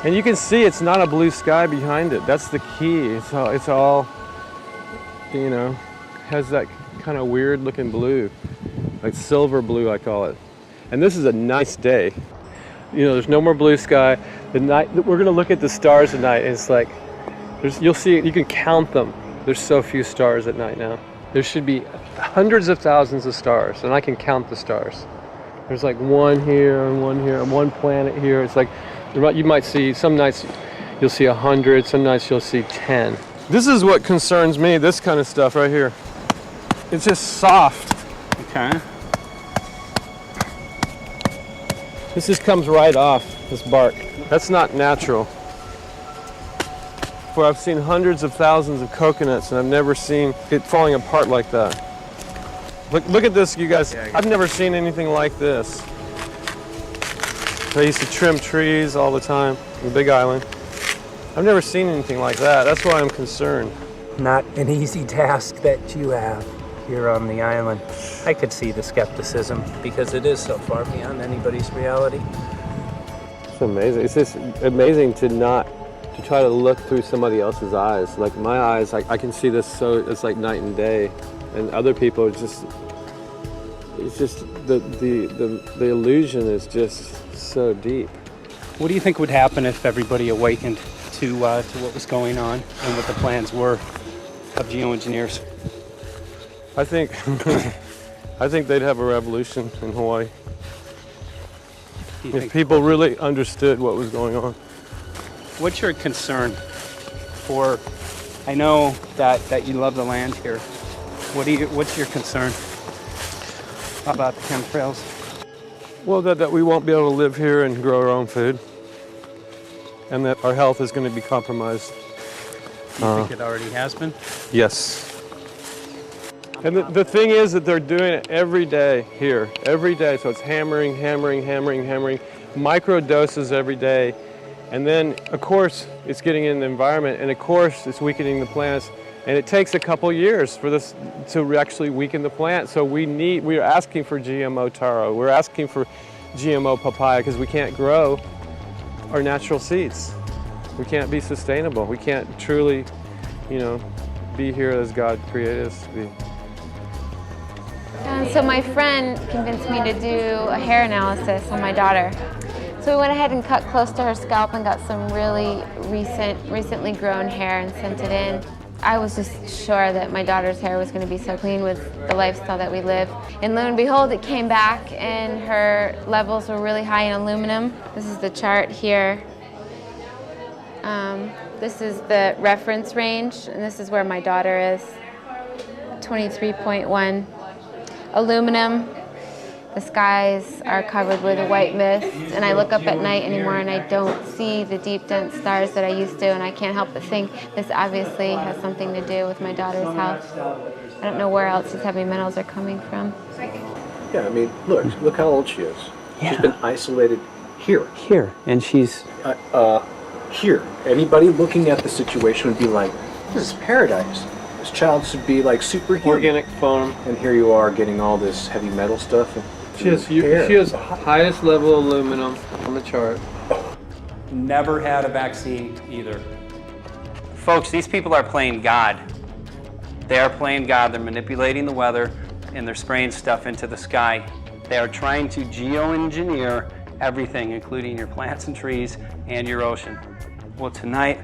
And you can see it's not a blue sky behind it. That's the key. It's all, you know, has that kind of weird looking blue, like silver blue, I call it. And this is a nice day. You know, there's no more blue sky. The night, we're gonna look at the stars at night, and it's like, you'll see, you can count them. There's so few stars at night now. There should be hundreds of thousands of stars, and I can count the stars. There's like one here and one planet here. It's like, you might see, some nights you'll see 100, some nights you'll see 10. This is what concerns me, this kind of stuff right here. It's just soft. Okay. This just comes right off, this bark. That's not natural. For I've seen hundreds of thousands of coconuts and I've never seen it falling apart like that. Look at this, you guys. I've never seen anything like this. I used to trim trees all the time on the Big Island. I've never seen anything like that. That's why I'm concerned. Not an easy task that you have here on the island. I could see the skepticism because it is so far beyond anybody's reality. It's amazing. It's just amazing to try to look through somebody else's eyes. Like my eyes, I can see this so it's like night and day, and other people it's just the illusion is just so deep. What do you think would happen if everybody awakened to what was going on and what the plans were of geoengineers? I think they'd have a revolution in Hawaii if people really understood what was going on. What's your concern for? I know that you love the land here. What's your concern about the chemtrails? Well, that we won't be able to live here and grow our own food, and that our health is going to be compromised. You think it already has been? Yes. And the thing is that they're doing it every day here, every day. So it's hammering, micro doses every day. And then, of course, it's getting in the environment, and of course, it's weakening the plants. And it takes a couple years for this to actually weaken the plant. So we're asking for GMO taro. We're asking for GMO papaya because we can't grow our natural seeds. We can't be sustainable. We can't truly, you know, be here as God created us to be. So my friend convinced me to do a hair analysis on my daughter. So we went ahead and cut close to her scalp and got some really recently grown hair and sent it in. I was just sure that my daughter's hair was going to be so clean with the lifestyle that we live. And lo and behold, it came back and her levels were really high in aluminum. This is the chart here. This is the reference range, and this is where my daughter is, 23.1. Aluminum. The skies are covered with a white mist, and I look up at night anymore and I don't see the deep, dense stars that I used to, and I can't help but think this obviously has something to do with my daughter's health. I don't know where else these heavy metals are coming from. Yeah, I mean, look how old she is. Yeah. She's been isolated here. Here, and she's... Here. Anybody looking at the situation would be like, this is paradise. This child should be like superhuman. Organic farm. And here you are getting all this heavy metal stuff. And she has highest level aluminum on the chart. Never had a vaccine either. Folks, these people are playing God. They are playing God. They're manipulating the weather and they're spraying stuff into the sky. They are trying to geoengineer everything, including your plants and trees and your ocean. Well, tonight,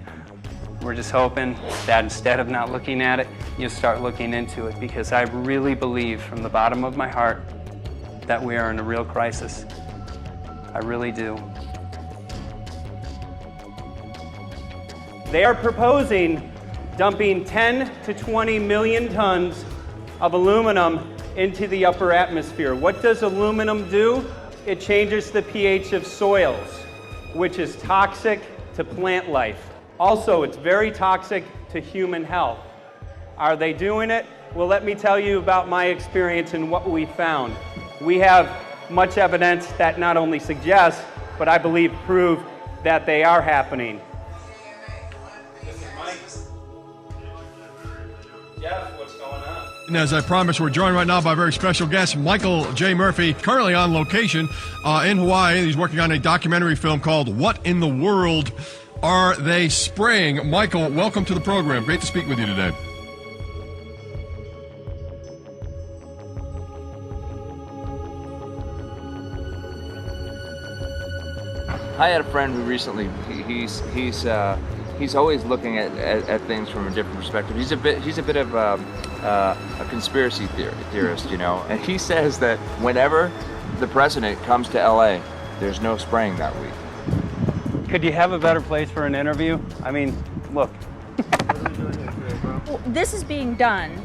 we're just hoping that instead of not looking at it, you start looking into it, because I really believe from the bottom of my heart that we are in a real crisis. I really do. They are proposing dumping 10 to 20 million tons of aluminum into the upper atmosphere. What does aluminum do? It changes the pH of soils, which is toxic to plant life. Also, it's very toxic to human health. Are they doing it? Well, let me tell you about my experience and what we found. We have much evidence that not only suggests, but I believe prove that they are happening. Jeff, what's going on? And as I promised, we're joined right now by a very special guest, Michael J. Murphy, currently on location in Hawaii. He's working on a documentary film called What in the World Are They Spraying? Michael, welcome to the program. Great to speak with you today. I had a friend who recently, he's always looking at things from a different perspective. He's a bit of a conspiracy theorist, you know, and he says that whenever the president comes to LA, there's no spraying that week. Could you have a better place for an interview? I mean, look. Well, this is being done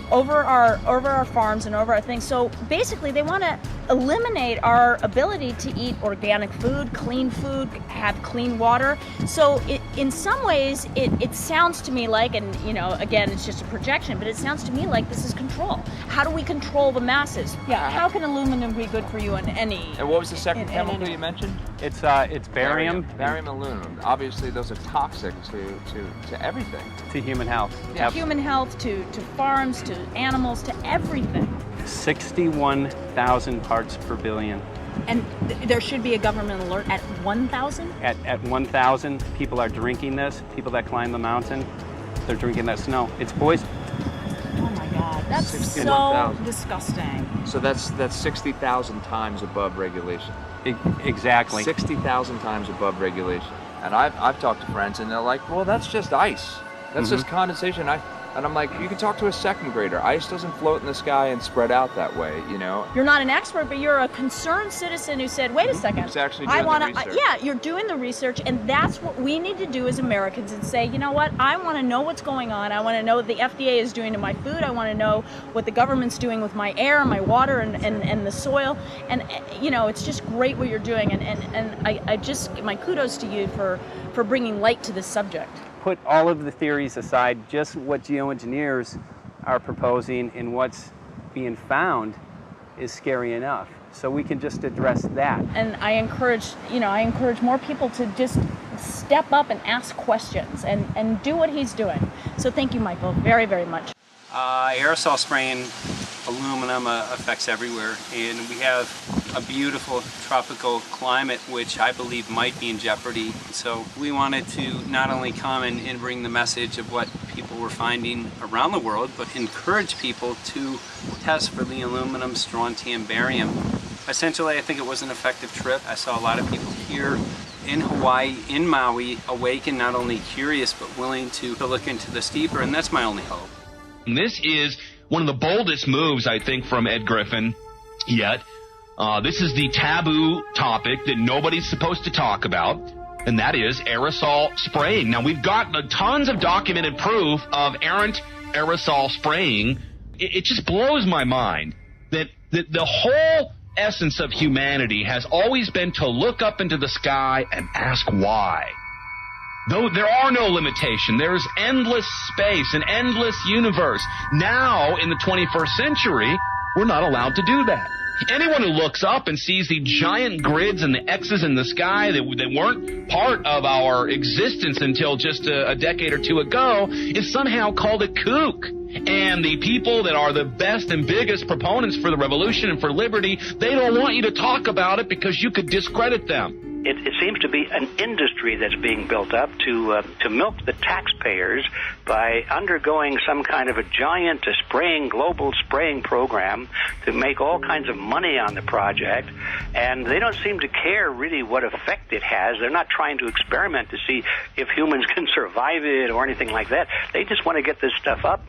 over our farms and over our things. So basically, they want to eliminate our ability to eat organic food, have clean water. So in some ways, it sounds to me like, and you know, again, it's just a projection, but it sounds to me like this is control. How do we control the masses? Yeah. How can aluminum be good for you in any? And what was the second chemical you mentioned? It's barium. Barium aluminum. Obviously, those are toxic to everything. To human health. To human health, to farms, to animals, to everything. 61,000 parts per billion. And there should be a government alert at 1,000? At 1,000, people are drinking this. People that climb the mountain, they're drinking that snow. It's poison. Oh my God, that's so disgusting. So that's 60,000 times above regulation. Exactly. 60,000 times above regulation. And I've talked to friends and they're like, well, that's just ice. That's just condensation. And I'm like, you can talk to a second grader. Ice doesn't float in the sky and spread out that way, you know? You're not an expert, but you're a concerned citizen who said, wait a second. Who's actually doing the research. Yeah, you're doing the research, and that's what we need to do as Americans and say, you know what, I want to know what's going on. I want to know what the FDA is doing to my food. I want to know what the government's doing with my air, my water, and the soil. And, you know, it's just great what you're doing. And I just, my kudos to you for bringing light to this subject. Put all of the theories aside, just what geoengineers are proposing and what's being found is scary enough. So we can just address that. And I encourage more people to just step up and ask questions and do what he's doing. So thank you, Michael, very, very much. Aerosol spraying aluminum affects everywhere, and we have a beautiful tropical climate which I believe might be in jeopardy. So we wanted to not only come and bring the message of what people were finding around the world, but encourage people to test for the aluminum, strontium, barium. Essentially, I think it was an effective trip. I saw a lot of people here in Hawaii, in Maui, awake and not only curious, but willing to look into this deeper, and that's my only hope. This is one of the boldest moves, I think, from Ed Griffin yet. This is the taboo topic that nobody's supposed to talk about, and that is aerosol spraying. Now, we've got tons of documented proof of errant aerosol spraying. It just blows my mind that the whole essence of humanity has always been to look up into the sky and ask why. Though there are no limitation, there's endless space, an endless universe. Now, in the 21st century, we're not allowed to do that. Anyone who looks up and sees the giant grids and the X's in the sky that weren't part of our existence until just a decade or two ago is somehow called a kook. And the people that are the best and biggest proponents for the revolution and for liberty, they don't want you to talk about it because you could discredit them. it seems to be an industry that's being built up to milk the taxpayers by undergoing some kind of a giant global spraying program to make all kinds of money on the project. And they don't seem to care really what effect it has. They're not trying to experiment to see if humans can survive it or anything like that. They just want to get this stuff up.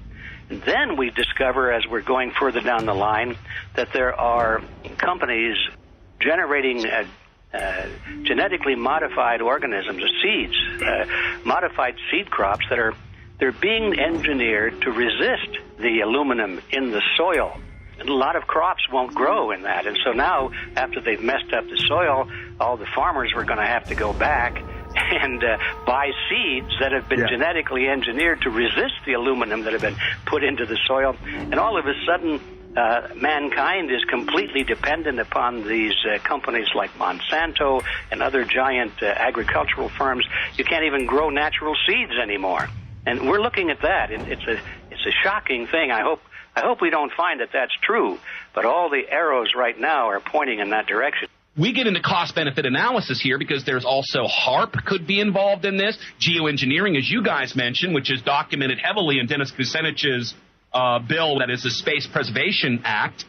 And then we discover, as we're going further down the line, that there are companies generating genetically modified organisms, or seeds, modified seed crops they're being engineered to resist the aluminum in the soil. And a lot of crops won't grow in that. And so now, after they've messed up the soil, all the farmers were going to have to go back and buy seeds that have been genetically engineered to resist the aluminum that have been put into the soil. And all of a sudden, mankind is completely dependent upon these companies like Monsanto and other giant agricultural firms. You can't even grow natural seeds anymore. And we're looking at that. It's a shocking thing. I hope we don't find that that's true. But all the arrows right now are pointing in that direction. We get into cost-benefit analysis here because there's also HARP could be involved in this. Geoengineering, as you guys mentioned, which is documented heavily in Dennis Kucinich's bill, that is the Space Preservation Act,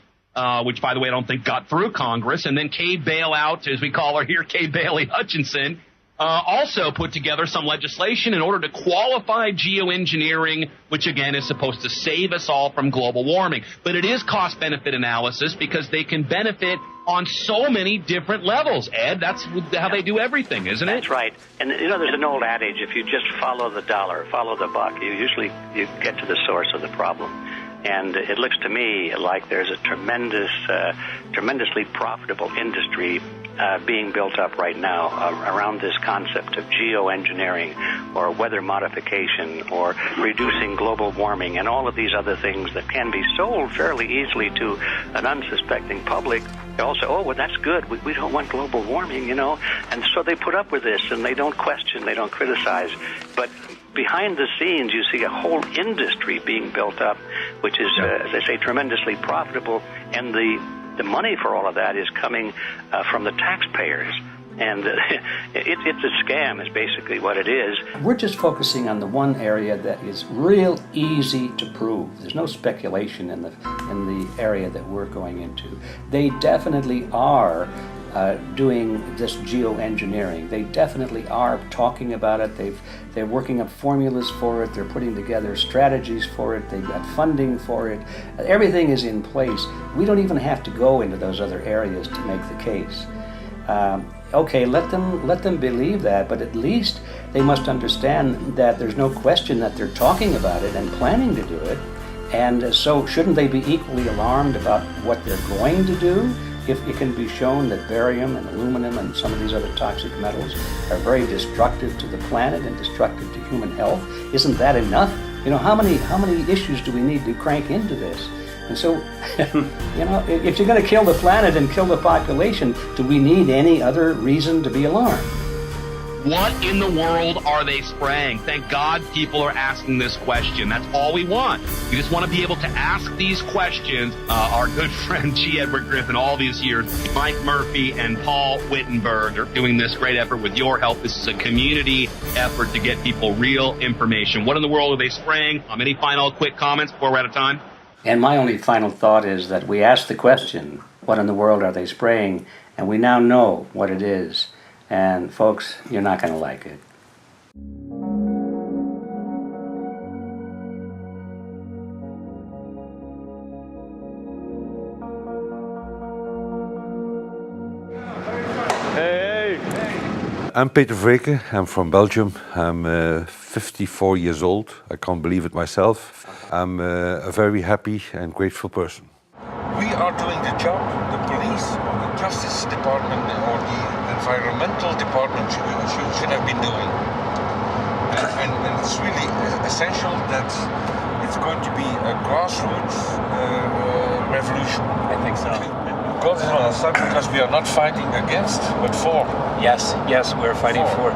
which, by the way, I don't think got through Congress. And then Kay Bailout, as we call her here, Kay Bailey Hutchinson, also put together some legislation in order to qualify geoengineering, which, again, is supposed to save us all from global warming. But it is cost-benefit analysis because they can benefit on so many different levels. Ed, that's how they do everything, isn't it? That's right. And, there's an old adage, if you just follow the dollar, follow the buck, you get to the source of the problem. And it looks to me like there's a tremendously profitable industry being built up right now around this concept of geoengineering or weather modification or reducing global warming and all of these other things that can be sold fairly easily to an unsuspecting public. They all say, oh, well, that's good. We don't want global warming, And so they put up with this, and they don't question, they don't criticize. But behind the scenes, you see a whole industry being built up, which is, as I say, tremendously profitable. And the money for all of that is coming from the taxpayers. And it's a scam is basically what it is. We're just focusing on the one area that is real easy to prove. There's no speculation in the area that we're going into. They definitely are doing this geoengineering. They definitely are talking about it. They're working up formulas for it. They're putting together strategies for it. They've got funding for it. Everything is in place. We don't even have to go into those other areas to make the case. Okay, let them believe that, but at least they must understand that there's no question that they're talking about it and planning to do it. And so shouldn't they be equally alarmed about what they're going to do if it can be shown that barium and aluminum and some of these other toxic metals are very destructive to the planet and destructive to human health? Isn't that enough? How many issues do we need to crank into this? And so, if you're going to kill the planet and kill the population, do we need any other reason to be alarmed? What in the world are they spraying? Thank God people are asking this question. That's all we want. We just want to be able to ask these questions. Our good friend G. Edward Griffin, all these years, Mike Murphy and Paul Wittenberg are doing this great effort with your help. This is a community effort to get people real information. What in the world are they spraying? Any final quick comments before we're out of time? And my only final thought is that we asked the question, what in the world are they spraying? And we now know what it is. And folks, you're not going to like it. I'm Peter Vreken. I'm from Belgium. I'm 54 years old. I can't believe it myself. I'm a very happy and grateful person. We are doing the job the police, or the Justice Department, or the Environmental Department should have been doing. And it's really essential that it's going to be a grassroots revolution. I think so. God is on our side because we are not fighting against, but for. Yes, we're fighting for.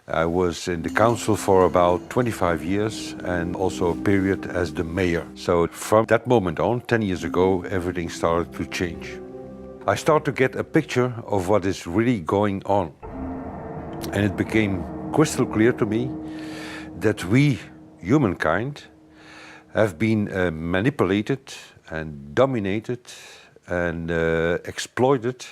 I was in the council for about 25 years and also a period as the mayor. So from that moment on, 10 years ago, everything started to change. I start to get a picture of what is really going on. And it became crystal clear to me that we, humankind, have been manipulated and dominated and exploited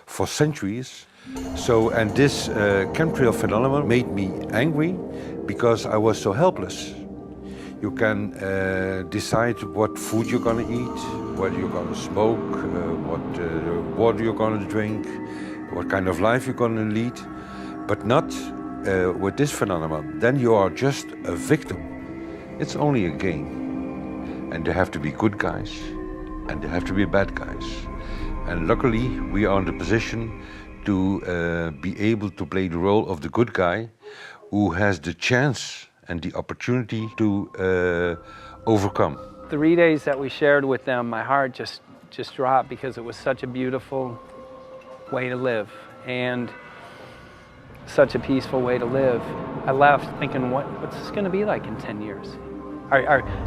for centuries. And this chemtrail phenomenon made me angry because I was so helpless. You can decide what food you're gonna eat, whether you're gonna smoke, what water you're gonna drink, what kind of life you're gonna lead, but not with this phenomenon. Then you are just a victim. It's only a game. And there have to be good guys, and there have to be bad guys. And luckily, we are in the position to be able to play the role of the good guy who has the chance and the opportunity to overcome. 3 days that we shared with them, my heart just dropped because it was such a beautiful way to live and such a peaceful way to live. I left thinking, what's this going to be like in 10 years?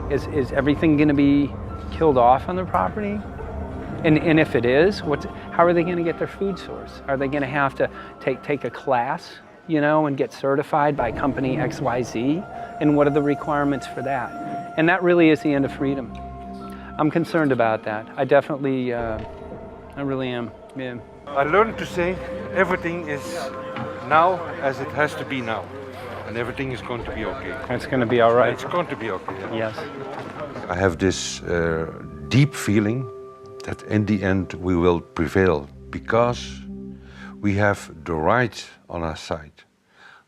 Is everything going to be killed off on the property? And if it is, how are they going to get their food source? Are they going to have to take a class, you know, and get certified by company XYZ? And what are the requirements for that? And that really is the end of freedom. I'm concerned about that. I definitely, I really am, yeah. I learned to say everything is now as it has to be now. And everything is going to be okay. It's going to be all right. It's going to be okay. Yes. I have this deep feeling that in the end we will prevail because we have the right on our side.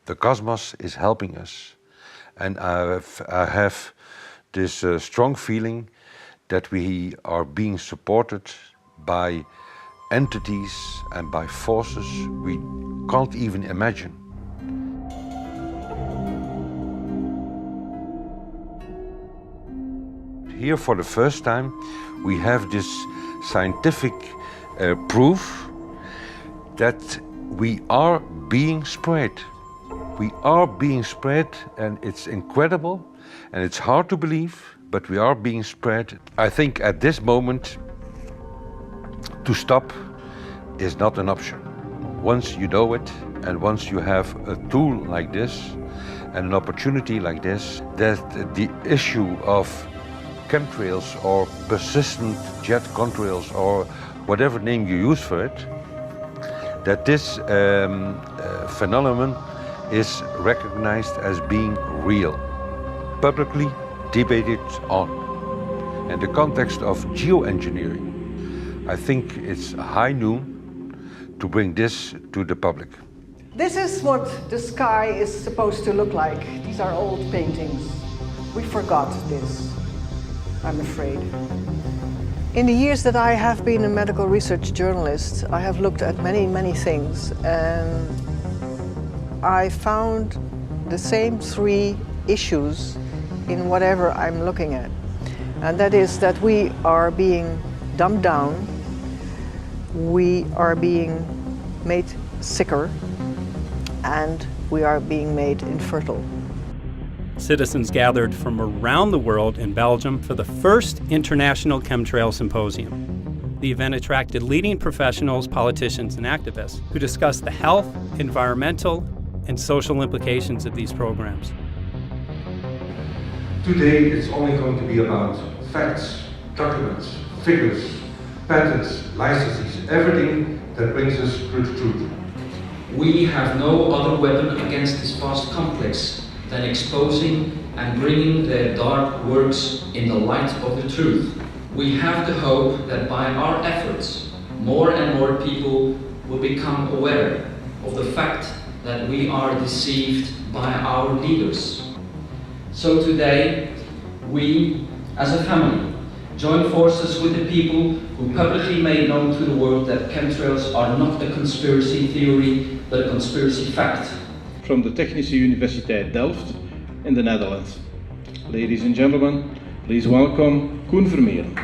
The cosmos is helping us. And I have this strong feeling that we are being supported by entities and by forces we can't even imagine. Here for the first time we have this scientific proof that we are being spread. We are being spread, and it's incredible and it's hard to believe, but we are being spread. I think at this moment to stop is not an option. Once you know it and once you have a tool like this and an opportunity like this, that the issue of chemtrails or persistent jet contrails or whatever name you use for it, that this phenomenon is recognized as being real, publicly debated on. In the context of geoengineering, I think it's high noon to bring this to the public. This is what the sky is supposed to look like. These are old paintings. We forgot this, I'm afraid. In the years that I have been a medical research journalist, I have looked at many things, and I found the same three issues in whatever I'm looking at. And that is that we are being dumbed down, we are being made sicker, and we are being made infertile. Citizens gathered from around the world in Belgium for the first International Chemtrail Symposium. The event attracted leading professionals, politicians, and activists who discussed the health, environmental, and social implications of these programs. Today it's only going to be about facts, documents, figures, patents, licenses, everything that brings us to the truth. We have no other weapon against this vast complex than exposing and bringing their dark works in the light of the truth. We have the hope that by our efforts, more and more people will become aware of the fact that we are deceived by our leaders. So today, we, as a family, join forces with the people who publicly made known to the world that chemtrails are not a conspiracy theory, but a conspiracy fact. From the Technische Universiteit Delft in the Netherlands. Ladies and gentlemen, please welcome Koen Vermeeren.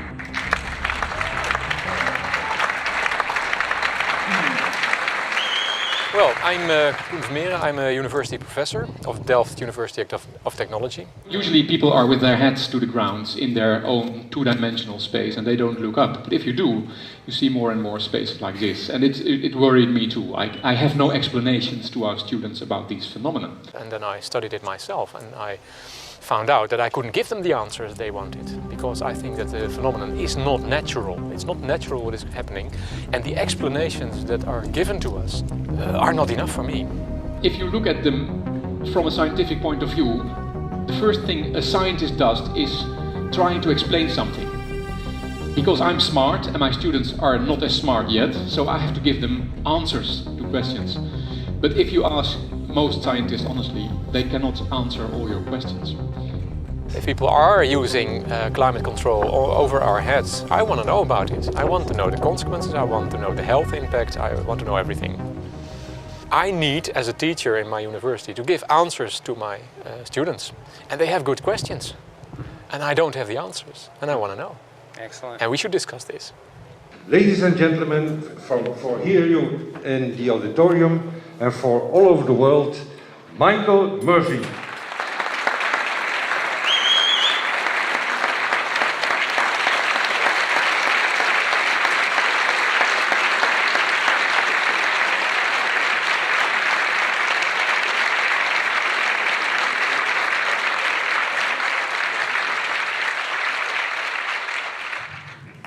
Well, I'm Koen Vermeeren. I'm a university professor of Delft University of Technology. Usually people are with their heads to the ground in their own two-dimensional space and they don't look up. But if you do, you see more and more spaces like this. And it worried me too. I have no explanations to our students about these phenomena. And then I studied it myself and I found out that I couldn't give them the answers they wanted, because I think that the phenomenon is not natural. It's not natural what is happening, and the explanations that are given to us are not enough for me. If you look at them from a scientific point of view, the first thing a scientist does is trying to explain something. Because I'm smart and my students are not as smart yet, so I have to give them answers to questions. But if you ask most scientists honestly, they cannot answer all your questions. If people are using climate control over our heads, I want to know about it. I want to know the consequences, I want to know the health impact, I want to know everything. I need, as a teacher in my university, to give answers to my students. And they have good questions. And I don't have the answers, and I want to know. Excellent. And we should discuss this. Ladies and gentlemen, for here you in the auditorium and for all over the world, Michael Murphy.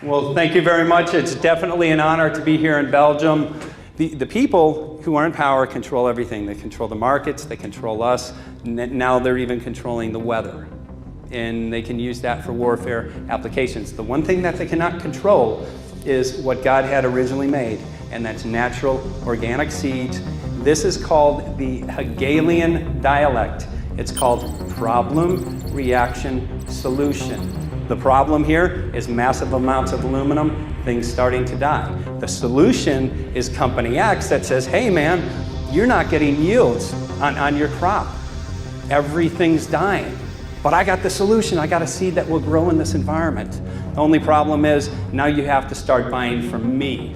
Well, thank you very much. It's definitely an honor to be here in Belgium. The people who are in power control everything. They control the markets, they control us, now they're even controlling the weather. And they can use that for warfare applications. The one thing that they cannot control is what God had originally made, and that's natural organic seeds. This is called the Hegelian dialect. It's called problem, reaction, solution. The problem here is massive amounts of aluminum, things starting to die. The solution is company X that says, hey man, you're not getting yields on your crop. Everything's dying. But I got the solution, I got a seed that will grow in this environment. The only problem is now you have to start buying from me.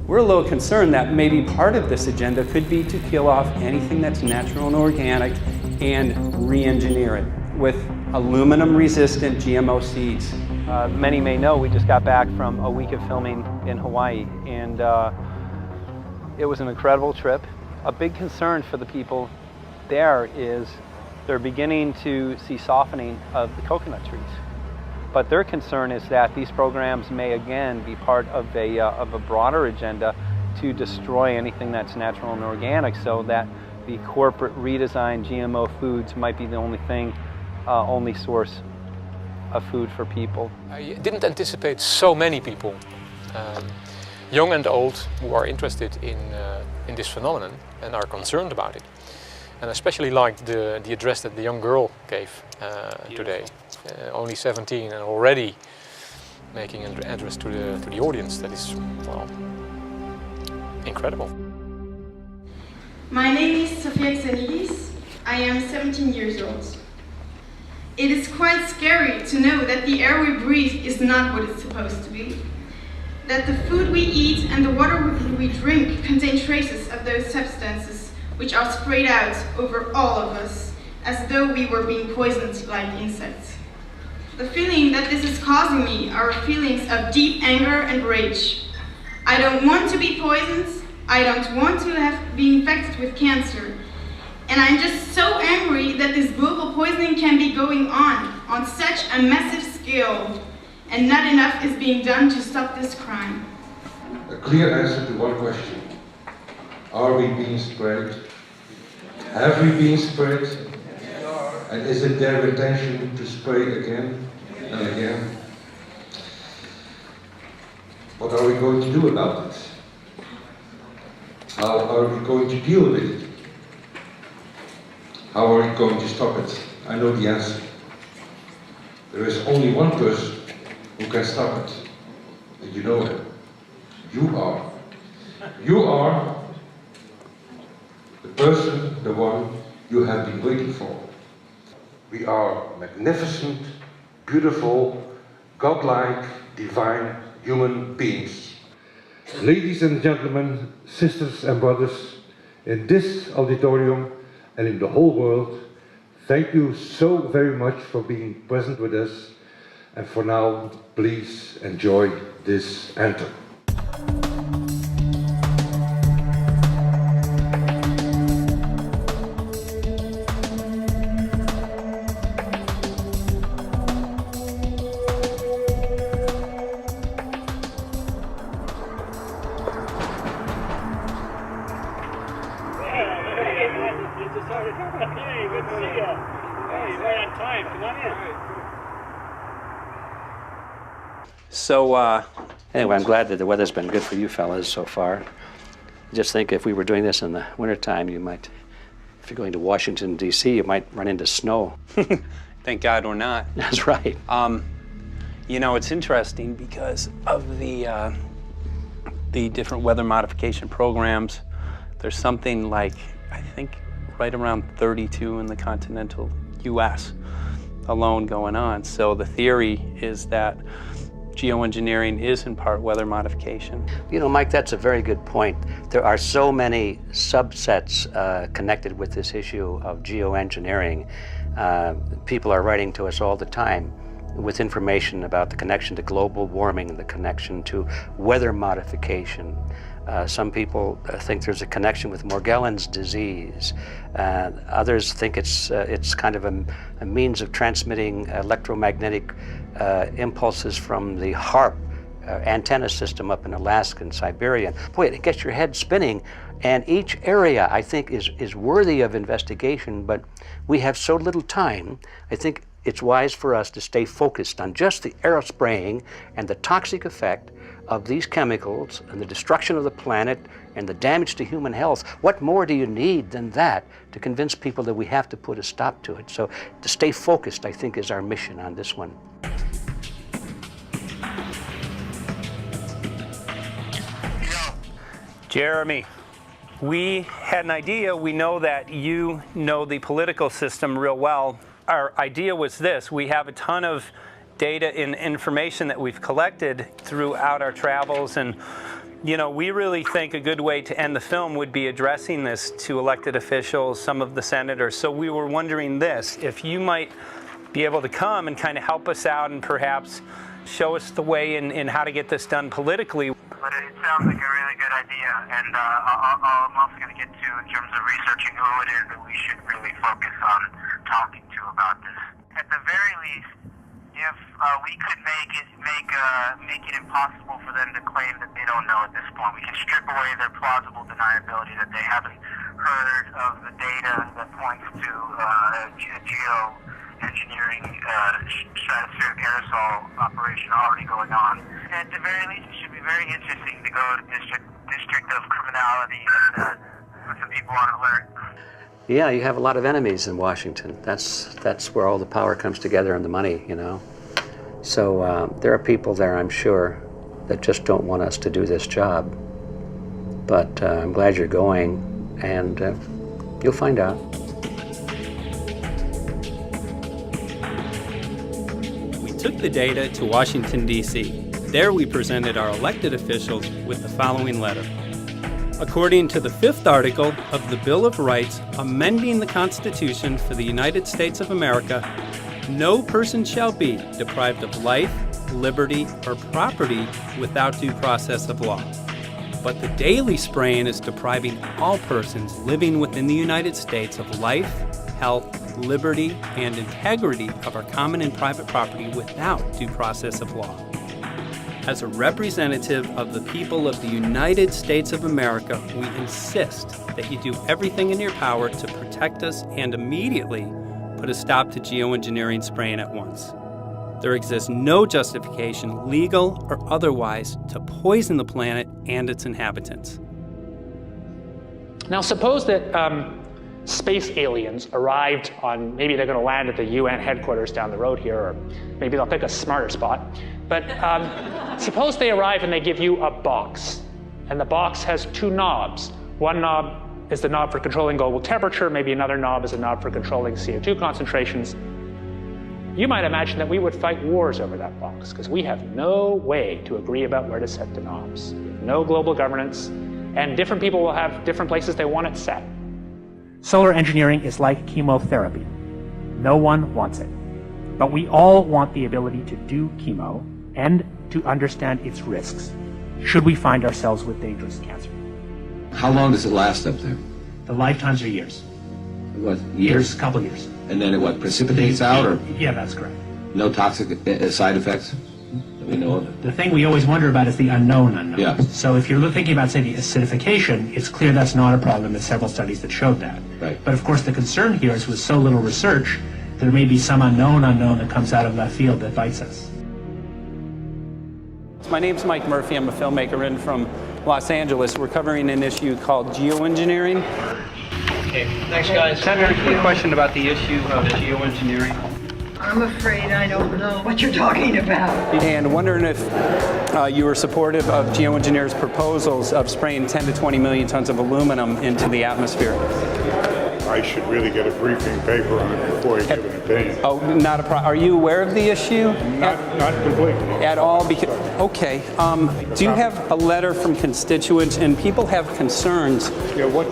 We're a little concerned that maybe part of this agenda could be to kill off anything that's natural and organic and re-engineer it with aluminum-resistant GMO seeds. Many may know we just got back from a week of filming in Hawaii, and it was an incredible trip. A big concern for the people there is they're beginning to see softening of the coconut trees. But their concern is that these programs may again be part of a broader agenda to destroy anything that's natural and organic, so that the corporate redesigned GMO foods might be the only source of food for people. I didn't anticipate so many people, young and old, who are interested in this phenomenon and are concerned about it. And I especially liked the address that the young girl gave today. Only 17 and already making an address to the audience. That is, well, incredible. My name is Sofia Xenidis. I am 17 years old. It is quite scary to know that the air we breathe is not what it's supposed to be. That the food we eat and the water we drink contain traces of those substances which are sprayed out over all of us, as though we were being poisoned like insects. The feeling that this is causing me are feelings of deep anger and rage. I don't want to be poisoned, I don't want to be infected with cancer, and I'm just so angry that this global poisoning can be going on such a massive scale, and not enough is being done to stop this crime. A clear answer to one question. Are we being sprayed? Have we been sprayed? And is it their intention to spray again and again? What are we going to do about it? How are we going to deal with it? How are we going to stop it? I know the answer. There is only one person who can stop it. And you know him. You are. You are the person, the one you have been waiting for. We are magnificent, beautiful, godlike, divine human beings. Ladies and gentlemen, sisters and brothers, in this auditorium and in the whole world, thank you so very much for being present with us. And for now, please enjoy this anthem. So, anyway, I'm glad that the weather's been good for you fellas so far. Just think if we were doing this in the wintertime, you might, if you're going to Washington, D.C., you might run into snow. Thank God we're not. That's right. You know, it's interesting because of the different weather modification programs. There's something like, I think, right around 32 in the continental U.S. alone going on. So the theory is that geoengineering is in part weather modification. You know, Mike, that's a very good point. There are so many subsets connected with this issue of geoengineering. People are writing to us all the time with information about the connection to global warming, the connection to weather modification. Some people think there's a connection with Morgellons disease. Others think it's kind of a means of transmitting electromagnetic impulses from the HAARP antenna system up in Alaska and Siberia. Boy, it gets your head spinning. And each area, I think, is worthy of investigation, but we have so little time. I think it's wise for us to stay focused on just the aerospraying and the toxic effect of these chemicals and the destruction of the planet and the damage to human health. What more do you need than that to convince people that we have to put a stop to it? So to stay focused, I think, is our mission on this one. Jeremy, we had an idea. We know that you know the political system real well. Our idea was this: we have a ton of data and information that we've collected throughout our travels, and you know, we really think a good way to end the film would be addressing this to elected officials, some of the senators. So we were wondering this, if you might be able to come and kind of help us out and perhaps show us the way in how to get this done politically. But it sounds like a really good idea, and I'm also going to get to, in terms of researching who it is that we should really focus on talking to about this. At the very least, if we could make it impossible for them to claim that they don't know at this point, we can strip away their plausible deniability that they haven't heard of the data that points to geoengineering stratospheric aerosol operation already going on. At the very least, it should be very interesting to go to district of criminality and put some people on alert. Yeah, you have a lot of enemies in Washington. That's where all the power comes together and the money, you know. So there are people there, I'm sure, that just don't want us to do this job. But I'm glad you're going, and you'll find out. We took the data to Washington, D.C. There we presented our elected officials with the following letter. According to the 5th article of the Bill of Rights amending the Constitution for the United States of America, no person shall be deprived of life, liberty, or property without due process of law. But the daily spraying is depriving all persons living within the United States of life, health, liberty, and integrity of our common and private property without due process of law. As a representative of the people of the United States of America, we insist that you do everything in your power to protect us and immediately put a stop to geoengineering spraying at once. There exists no justification, legal or otherwise, to poison the planet and its inhabitants. Now suppose that space aliens arrived on, maybe they're going to land at the UN headquarters down the road here, or maybe they'll pick a smarter spot. But suppose they arrive and they give you a box, and the box has 2 knobs. One knob is the knob for controlling global temperature, maybe another knob is a knob for controlling CO2 concentrations. You might imagine that we would fight wars over that box, because we have no way to agree about where to set the knobs. We have no global governance, and different people will have different places they want it set. Solar engineering is like chemotherapy. No one wants it. But we all want the ability to do chemo and to understand its risks, should we find ourselves with dangerous cancer. How long does it last up there? The lifetimes are years. What, years? Couple years. And then it what, precipitates out, or Yeah, that's correct. no toxic side effects that we know of? The thing we always wonder about is the unknown unknown. Yeah. So if you're thinking about, say, the acidification, it's clear that's not a problem. There's several studies that showed that. Right. But of course, the concern here is with so little research, there may be some unknown that comes out of left field that bites us. My name's Mike Murphy. I'm a filmmaker in from Los Angeles. We're covering an issue called geoengineering. Okay, thanks guys. Senator, a question about the issue of geoengineering. I'm afraid I don't know what you're talking about. And wondering if you were supportive of geoengineers' proposals of spraying 10 to 20 million tons of aluminum into the atmosphere. I should really get a briefing paper on it before I give an opinion. Oh, not a problem. Are you aware of the issue? Not completely. At all? Because, okay. Do you have a letter from constituents, and people have concerns? Yeah, what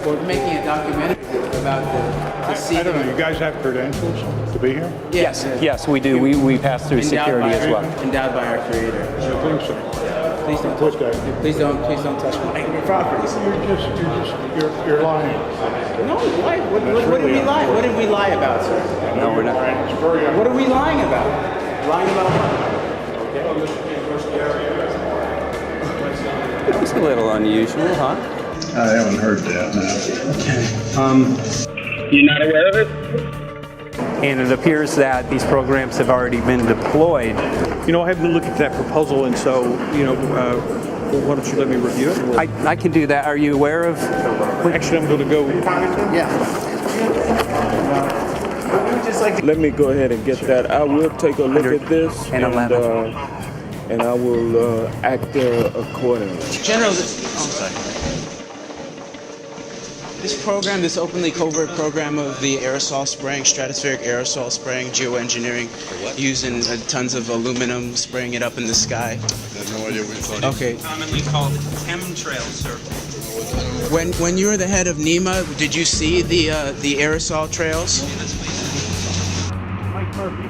We're making a documentary about the I don't know, you guys have credentials to be here? Yes, we do. We pass through security as well. Endowed by our creator. I think so. Please don't touch that. Please don't touch my property. You're lying. No, why? What did we lie? What did we lie about, sir? No, we're not. What are we lying about? Lying about what? It's a little unusual, huh? I haven't heard that. Okay. You're not aware of it? And it appears that these programs have already been deployed. You know, I haven't looked at that proposal, and so, why don't you let me review it? I can do that. Are you aware of? Actually, I'm going to go. Yeah. Let me go ahead and get that. I will take a look at this, and I will act accordingly. General, This program, this openly covert program of the aerosol spraying, stratospheric aerosol spraying, geoengineering, using tons of aluminum, spraying it up in the sky. I have no idea what you're talking about. Okay. Commonly called chemtrail, sir. When you were the head of NEMA, did you see the aerosol trails? Mike Murphy,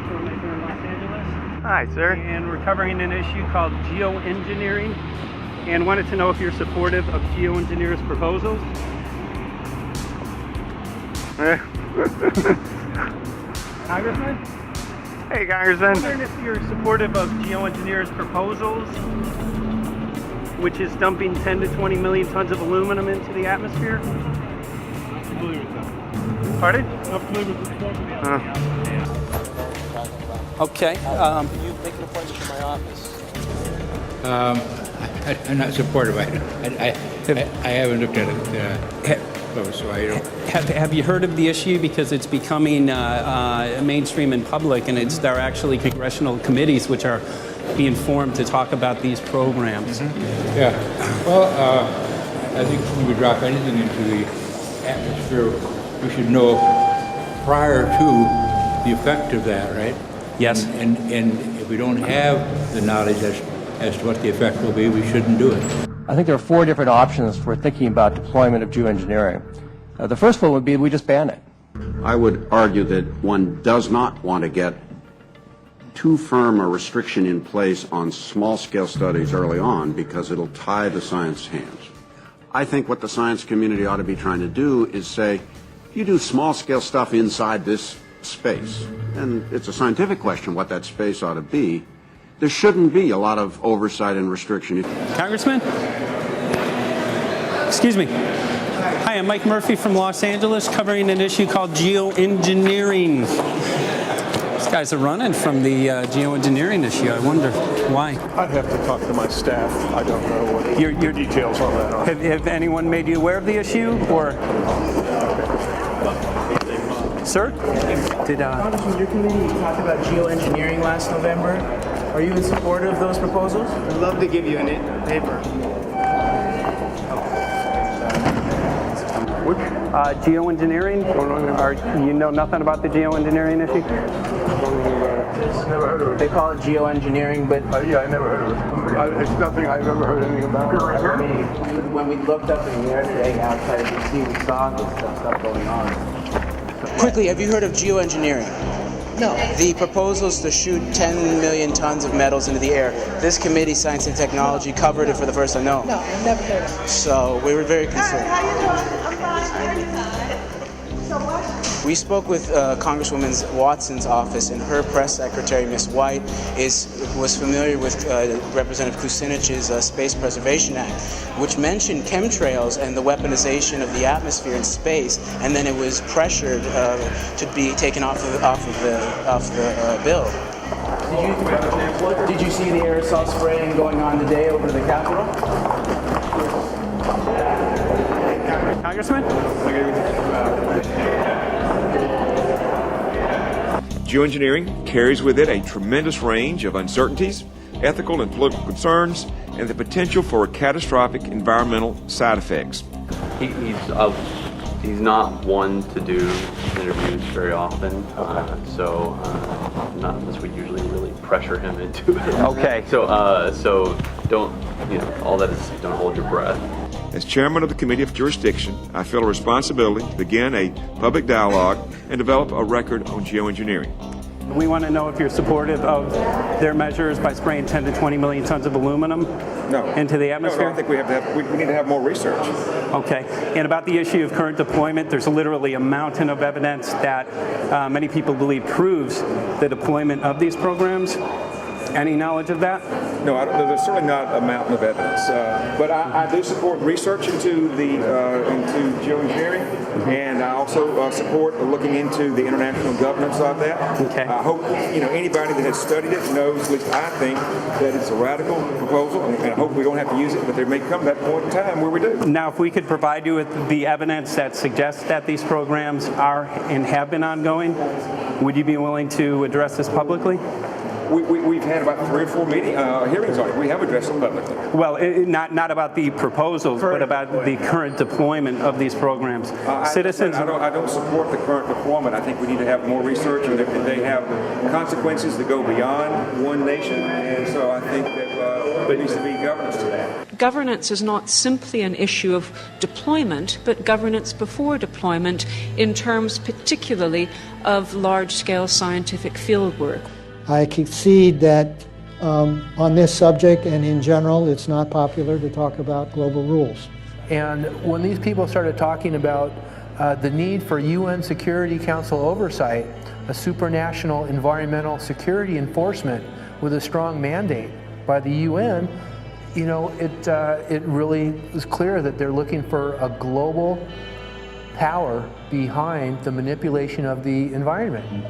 filmmaker in Los Angeles. Hi, sir. And we're covering an issue called geoengineering, and wanted to know if you're supportive of geoengineers' proposals. Congressman? Hey, Congressman. I'm wondering if you're supportive of geoengineers' proposals, which is dumping 10 to 20 million tons of aluminum into the atmosphere. I'm familiar with that. Pardon? I'm familiar with the program. Okay. You make an appointment to my office. I'm not supportive. I haven't looked at it close, so I don't. Have you heard of the issue? Because it's becoming mainstream in public, and there are actually congressional committees which are being formed to talk about these programs. Mm-hmm. Yeah. Well, I think when we drop anything into the atmosphere, we should know prior to the effect of that, right? Yes. And if we don't have the knowledge as to what the effect will be, we shouldn't do it. I think there are 4 different options for thinking about deployment of geoengineering. The first one would be we just ban it. I would argue that one does not want to get too firm a restriction in place on small-scale studies early on because it'll tie the science hands. I think what the science community ought to be trying to do is say, you do small-scale stuff inside this space, and it's a scientific question what that space ought to be. There shouldn't be a lot of oversight and restriction. Congressman? Excuse me. Hi, I'm Mike Murphy from Los Angeles, covering an issue called geoengineering. These guys are running from the geoengineering issue. I wonder why. I'd have to talk to my staff. I don't know what the details on that are. Have anyone made you aware of the issue, or? Sir? Congressman, your committee talked about geoengineering last November. Are you in support of those proposals? I'd love to give you a paper. Which? Geoengineering? You know nothing about the geoengineering issue? this? Never heard of it. They call it geoengineering, but... yeah, I never heard of it. It's nothing I've ever heard anything about. I mean, when we looked up in the air today outside of D.C., we saw this stuff going on. Quickly, have you heard of geoengineering? No. The proposal is to shoot 10 million tons of metals into the air. This committee, Science and Technology, covered it for the first time. No, I've never heard of it. So we were very concerned. Hi, how you doing? I'm fine. How are you? So what? We spoke with Congresswoman Watson's office, and her press secretary, Ms. White, was familiar with Representative Kucinich's Space Preservation Act, which mentioned chemtrails and the weaponization of the atmosphere and space, and then it was pressured to be taken off the bill. Did you see the aerosol spraying going on today over the Capitol? Congressman? Geoengineering carries with it a tremendous range of uncertainties, ethical and political concerns, and the potential for catastrophic environmental side effects. He's not one to do interviews very often, so not unless we usually really pressure him into it. Okay. So don't, all that is, don't hold your breath. As chairman of the Committee of Jurisdiction, I feel a responsibility to begin a public dialogue and develop a record on geoengineering. We want to know if you're supportive of their measures by spraying 10 to 20 million tons of aluminum into the atmosphere? No, I think we need to have more research. Okay. And about the issue of current deployment, there's literally a mountain of evidence that many people believe proves the deployment of these programs. Any knowledge of that? No, there's certainly not a mountain of evidence, but I do support research into geoengineering, and I also support looking into the international governance of that. Okay. I hope anybody that has studied it knows, at least I think, that it's a radical proposal, and I hope we don't have to use it, but there may come that point in time where we do. Now, if we could provide you with the evidence that suggests that these programs are and have been ongoing, would you be willing to address this publicly? We've had about 3 or 4 hearings on it. We have addressed it publicly. Well, not about the proposals, but about the current deployment of these programs. Citizens. I don't support the current deployment. I think we need to have more research, and they have consequences that go beyond one nation. And so I think that there needs to be governance to that. Governance is not simply an issue of deployment, but governance before deployment in terms particularly of large-scale scientific fieldwork. I concede that on this subject and in general, it's not popular to talk about global rules. And when these people started talking about the need for UN Security Council oversight, a supranational environmental security enforcement with a strong mandate by the UN, it really was clear that they're looking for a global power behind the manipulation of the environment.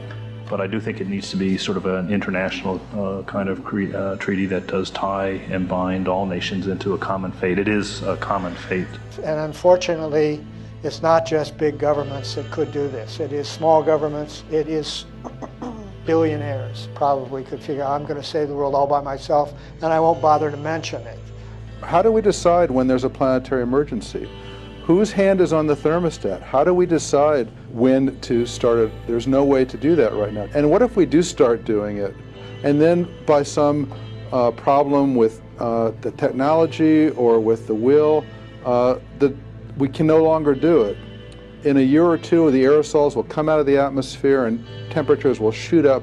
But I do think it needs to be sort of an international kind of treaty that does tie and bind all nations into a common fate. It is a common fate. And unfortunately, it's not just big governments that could do this. It is small governments. It is billionaires probably could figure, I'm going to save the world all by myself, and I won't bother to mention it. How do we decide when there's a planetary emergency? Whose hand is on the thermostat? How do we decide when to start it? There's no way to do that right now. And what if we do start doing it, and then by some problem with the technology or with the will, that we can no longer do it? In a year or two, the aerosols will come out of the atmosphere and temperatures will shoot up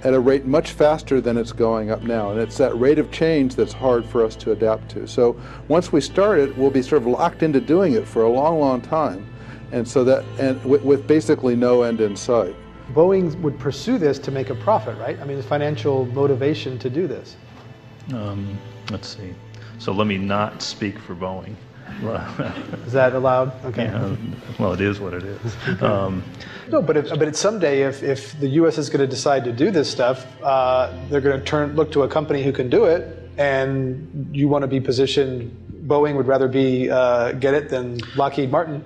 at a rate much faster than it's going up now. And it's that rate of change that's hard for us to adapt to. So once we start it, we'll be sort of locked into doing it for a long, long time. And so that, and with basically no end in sight. Boeing would pursue this to make a profit, right? I mean, the financial motivation to do this. Let's see. So let me not speak for Boeing. Is that allowed? Okay. Yeah, well, it is what it is. No, but someday, if the U.S. is going to decide to do this stuff, they're going to look to a company who can do it, and you want to be positioned. Boeing would rather be get it than Lockheed Martin.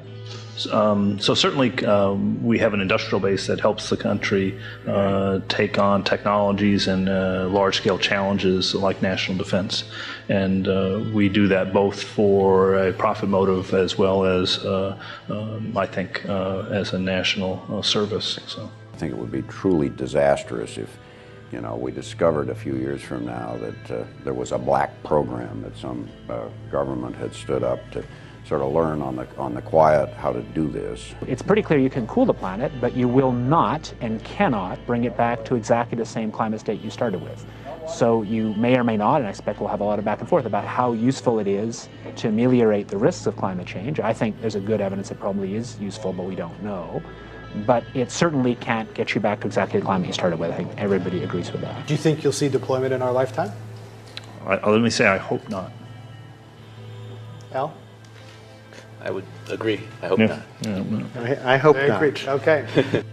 So certainly we have an industrial base that helps the country take on technologies and large-scale challenges like national defense. And we do that both for a profit motive as well as, I think, as a national service. So I think it would be truly disastrous if you know, we discovered a few years from now that there was a black program that some government had stood up to sort of learn on the quiet how to do this. It's pretty clear you can cool the planet, but you will not and cannot bring it back to exactly the same climate state you started with. So you may or may not, and I expect we'll have a lot of back and forth about how useful it is to ameliorate the risks of climate change. I think there's a good evidence it probably is useful, but we don't know. But it certainly can't get you back to exactly the climate you started with. I think everybody agrees with that. Do you think you'll see deployment in our lifetime? Let me say I hope not. Al? I would agree. I hope not. I hope They not. agreed. Okay.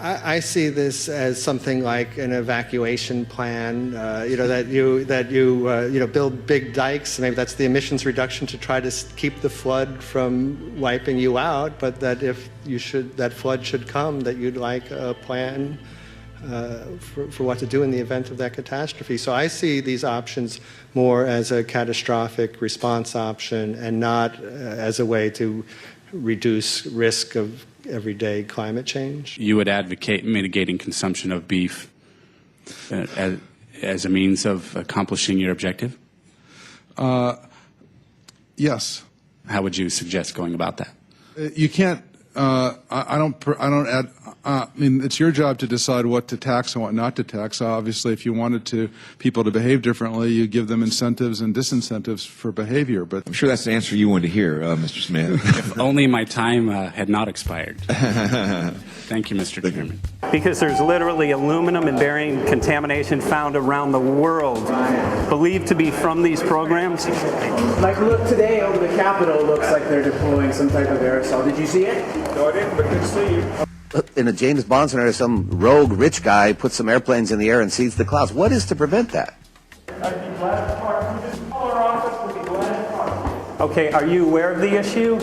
I see this as something like an evacuation plan. That you build big dikes. Maybe that's the emissions reduction to try to keep the flood from wiping you out. But that if that flood should come, that you'd like a plan for what to do in the event of that catastrophe. So I see these options more as a catastrophic response option and not as a way to reduce risk of everyday climate change. You would advocate mitigating consumption of beef as a means of accomplishing your objective? Yes. How would you suggest going about that? You can't. I mean, it's your job to decide what to tax and what not to tax. Obviously, if you wanted people to behave differently, you give them incentives and disincentives for behavior. But I'm sure that's the answer you wanted to hear, Mr. Smith. If only my time had not expired. Thank you, Mr. Chairman. Because there's literally aluminum and barium contamination found around the world, believed to be from these programs. Like, look, today over the Capitol, looks like they're deploying some type of aerosol. Did you see it? No, I didn't, but good to see you. In a James Bond scenario, some rogue rich guy puts some airplanes in the air and seeds the clouds. What is to prevent that? Okay, are you aware of the issue?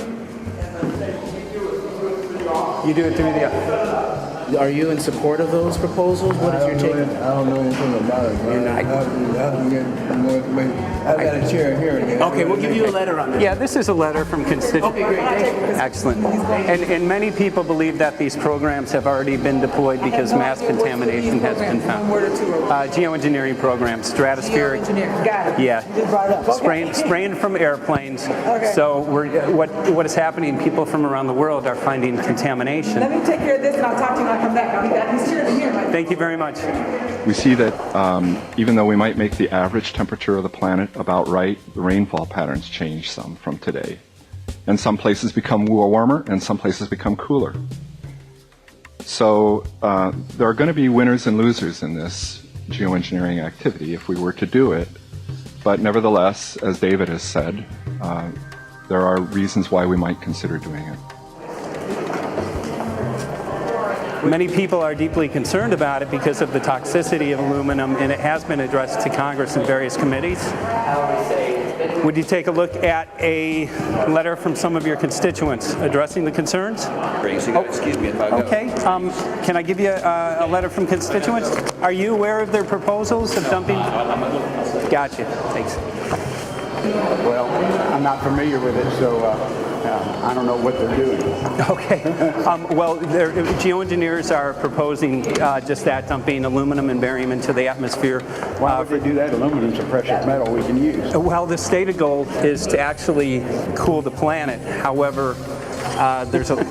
You do it through the... Are you in support of those proposals? What is your take? I don't know anything about it. You're not. I have to get more information. I've got a chair here. Okay, we'll give you a letter on this. Yeah, this is a letter from constituents. Okay, great. Excellent. And many people believe that these programs have already been deployed because mass contamination has been found. Geoengineering programs, stratospheric. Got it. Yeah. You just brought it up. Spraying from airplanes. Okay. So what is happening? People from around the world are finding contamination. Let me take care of this and I'll talk to you when I come back. I'll be back. He's here. Thank you very much. We see that even though we might make the average temperature of the planet about right, the rainfall patterns change some from today. And some places become warmer and some places become cooler. So there are going to be winners and losers in this geoengineering activity if we were to do it. But nevertheless, as David has said, there are reasons why we might consider doing it. Many people are deeply concerned about it because of the toxicity of aluminum, and it has been addressed to Congress in various committees. Would you take a look at a letter from some of your constituents addressing the concerns? Excuse me if I go. Okay. Can I give you a letter from constituents? Are you aware of their proposals of dumping? Gotcha. Thanks. Well, I'm not familiar with it, so I don't know what they're doing. Okay. Well, geoengineers are proposing just that, dumping aluminum and barium into the atmosphere. Why would they do that? Aluminum's a precious metal we can use. Well, the stated goal is to actually cool the planet. However, there's a...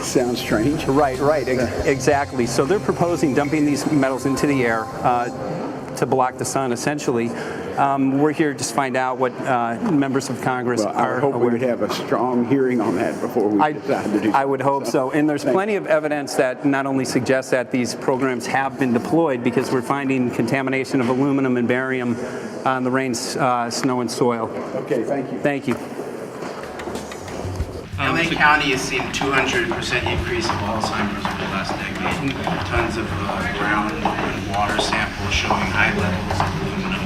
Sounds strange. Right, exactly. So they're proposing dumping these metals into the air to block the sun, essentially. We're here to just find out what members of Congress are. I hope we would have a strong hearing on that before we decide to do. I would hope so. And there's plenty of evidence that not only suggests that these programs have been deployed, because we're finding contamination of aluminum and barium on the rain, snow, and soil. Okay, thank you. Thank you. LA County has seen 200% increase of Alzheimer's over the last decade. Tons of ground and water samples showing high levels of aluminum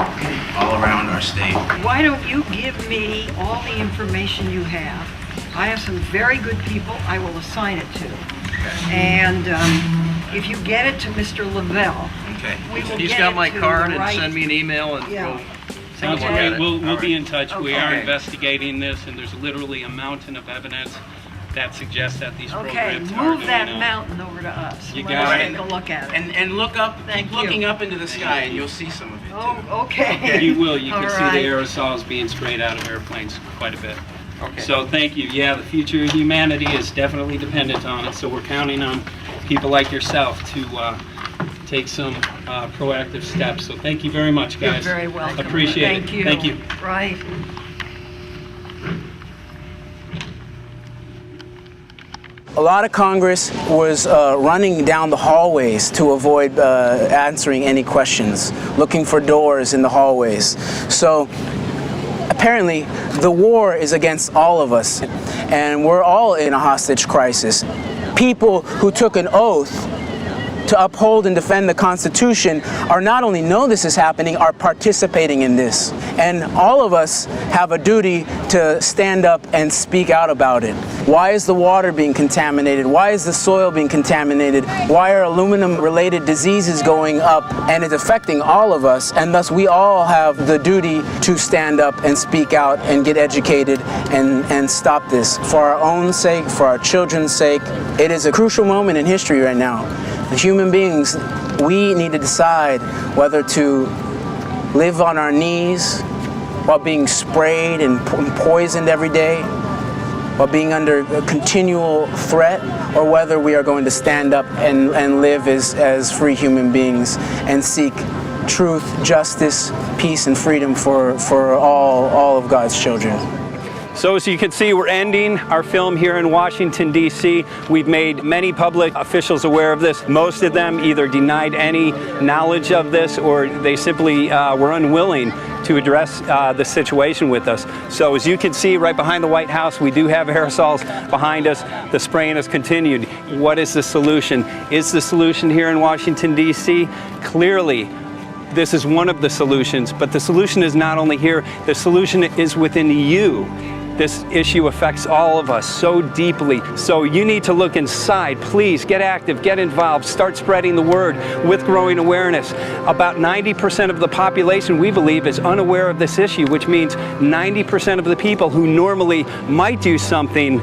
all around our state. Why don't you give me all the information you have? I have some very good people I will assign it to. Okay. And if you get it to Mr. Lavelle, okay. He's got my card and send me an email and we'll take a look at it. We'll be in touch. Okay. We are investigating this, and there's literally a mountain of evidence that suggests that these Okay, programs are move that going on. mountain over to us. You Let got us it. take a look at it. And look up, Thank keep looking you. up into the sky, and you'll see some of it. Oh, okay. You will. You can All see right. the aerosols being sprayed out of airplanes quite a bit. Okay. So thank you. Yeah, the future of humanity is definitely dependent on it. So we're counting on people like yourself to take some proactive steps. So thank you very much, guys. You're very welcome. Appreciate Thank it. you. Thank you. Right. A lot of Congress was running down the hallways to avoid answering any questions, looking for doors in the hallways. So apparently the war is against all of us, and we're all in a hostage crisis. People who took an oath to uphold and defend the Constitution are not only know this is happening, are participating in this. And all of us have a duty to stand up and speak out about it. Why is the water being contaminated? Why is the soil being contaminated? Why are aluminum-related diseases going up? And it's affecting all of us, and thus we all have the duty to stand up and speak out and get educated and stop this. For our own sake, for our children's sake, it is a crucial moment in history right now. As human beings, we need to decide whether to live on our knees while being sprayed and poisoned every day, while being under a continual threat, or whether we are going to stand up and live as free human beings and seek truth, justice, peace, and freedom for all of God's children. So as you can see, we're ending our film here in Washington, D.C. We've made many public officials aware of this. Most of them either denied any knowledge of this, or they simply were unwilling to address the situation with us. So as you can see right behind the White House, we do have aerosols behind us. The spraying has continued. What is the solution? Is the solution here in Washington, D.C.? Clearly, this is one of the solutions, but the solution is not only here, the solution is within you. This issue affects all of us so deeply. So you need to look inside. Please get active, get involved, start spreading the word with growing awareness. About 90% of the population, we believe, is unaware of this issue, which means 90% of the people who normally might do something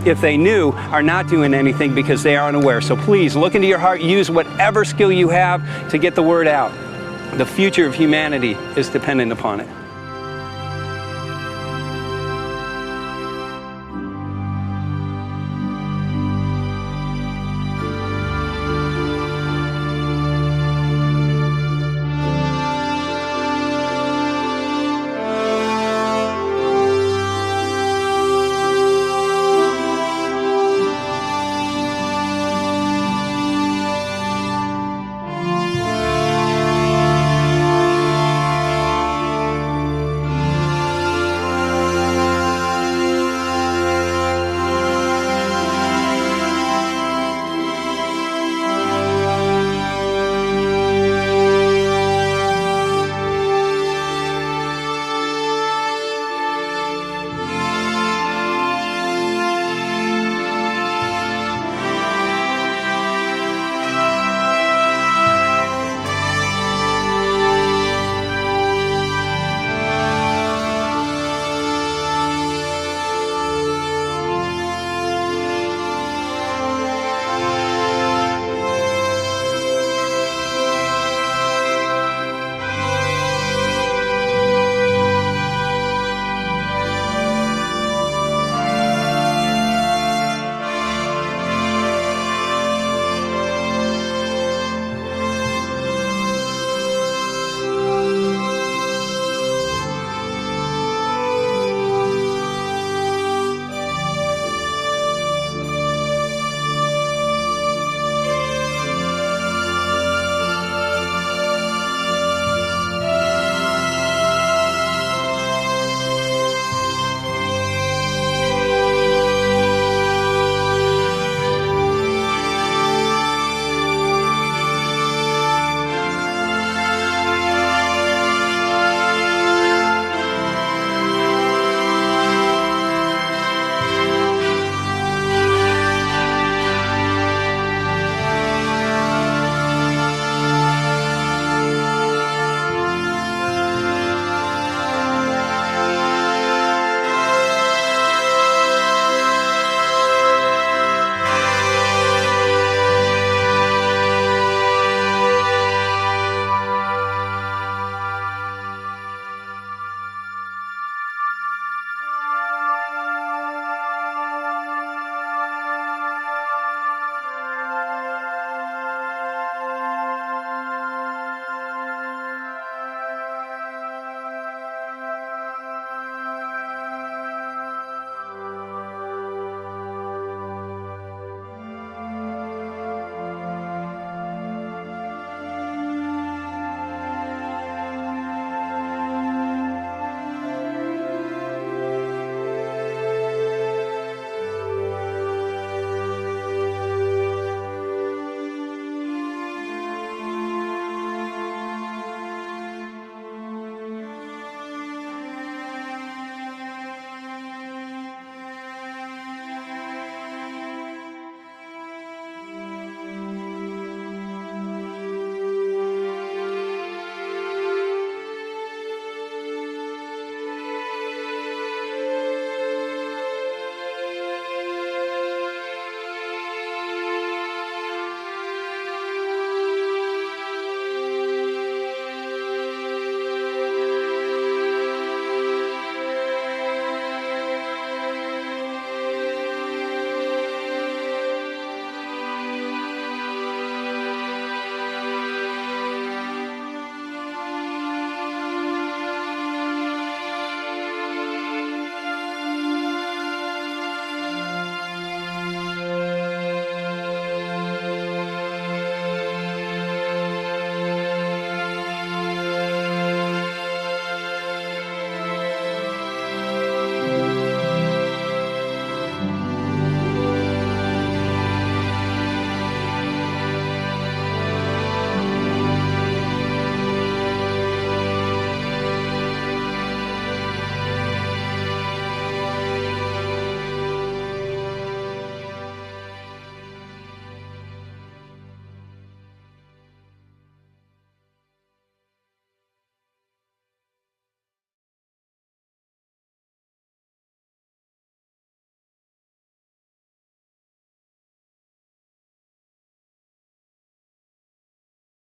if they knew are not doing anything because they are unaware. So please look into your heart, use whatever skill you have to get the word out. The future of humanity is dependent upon it.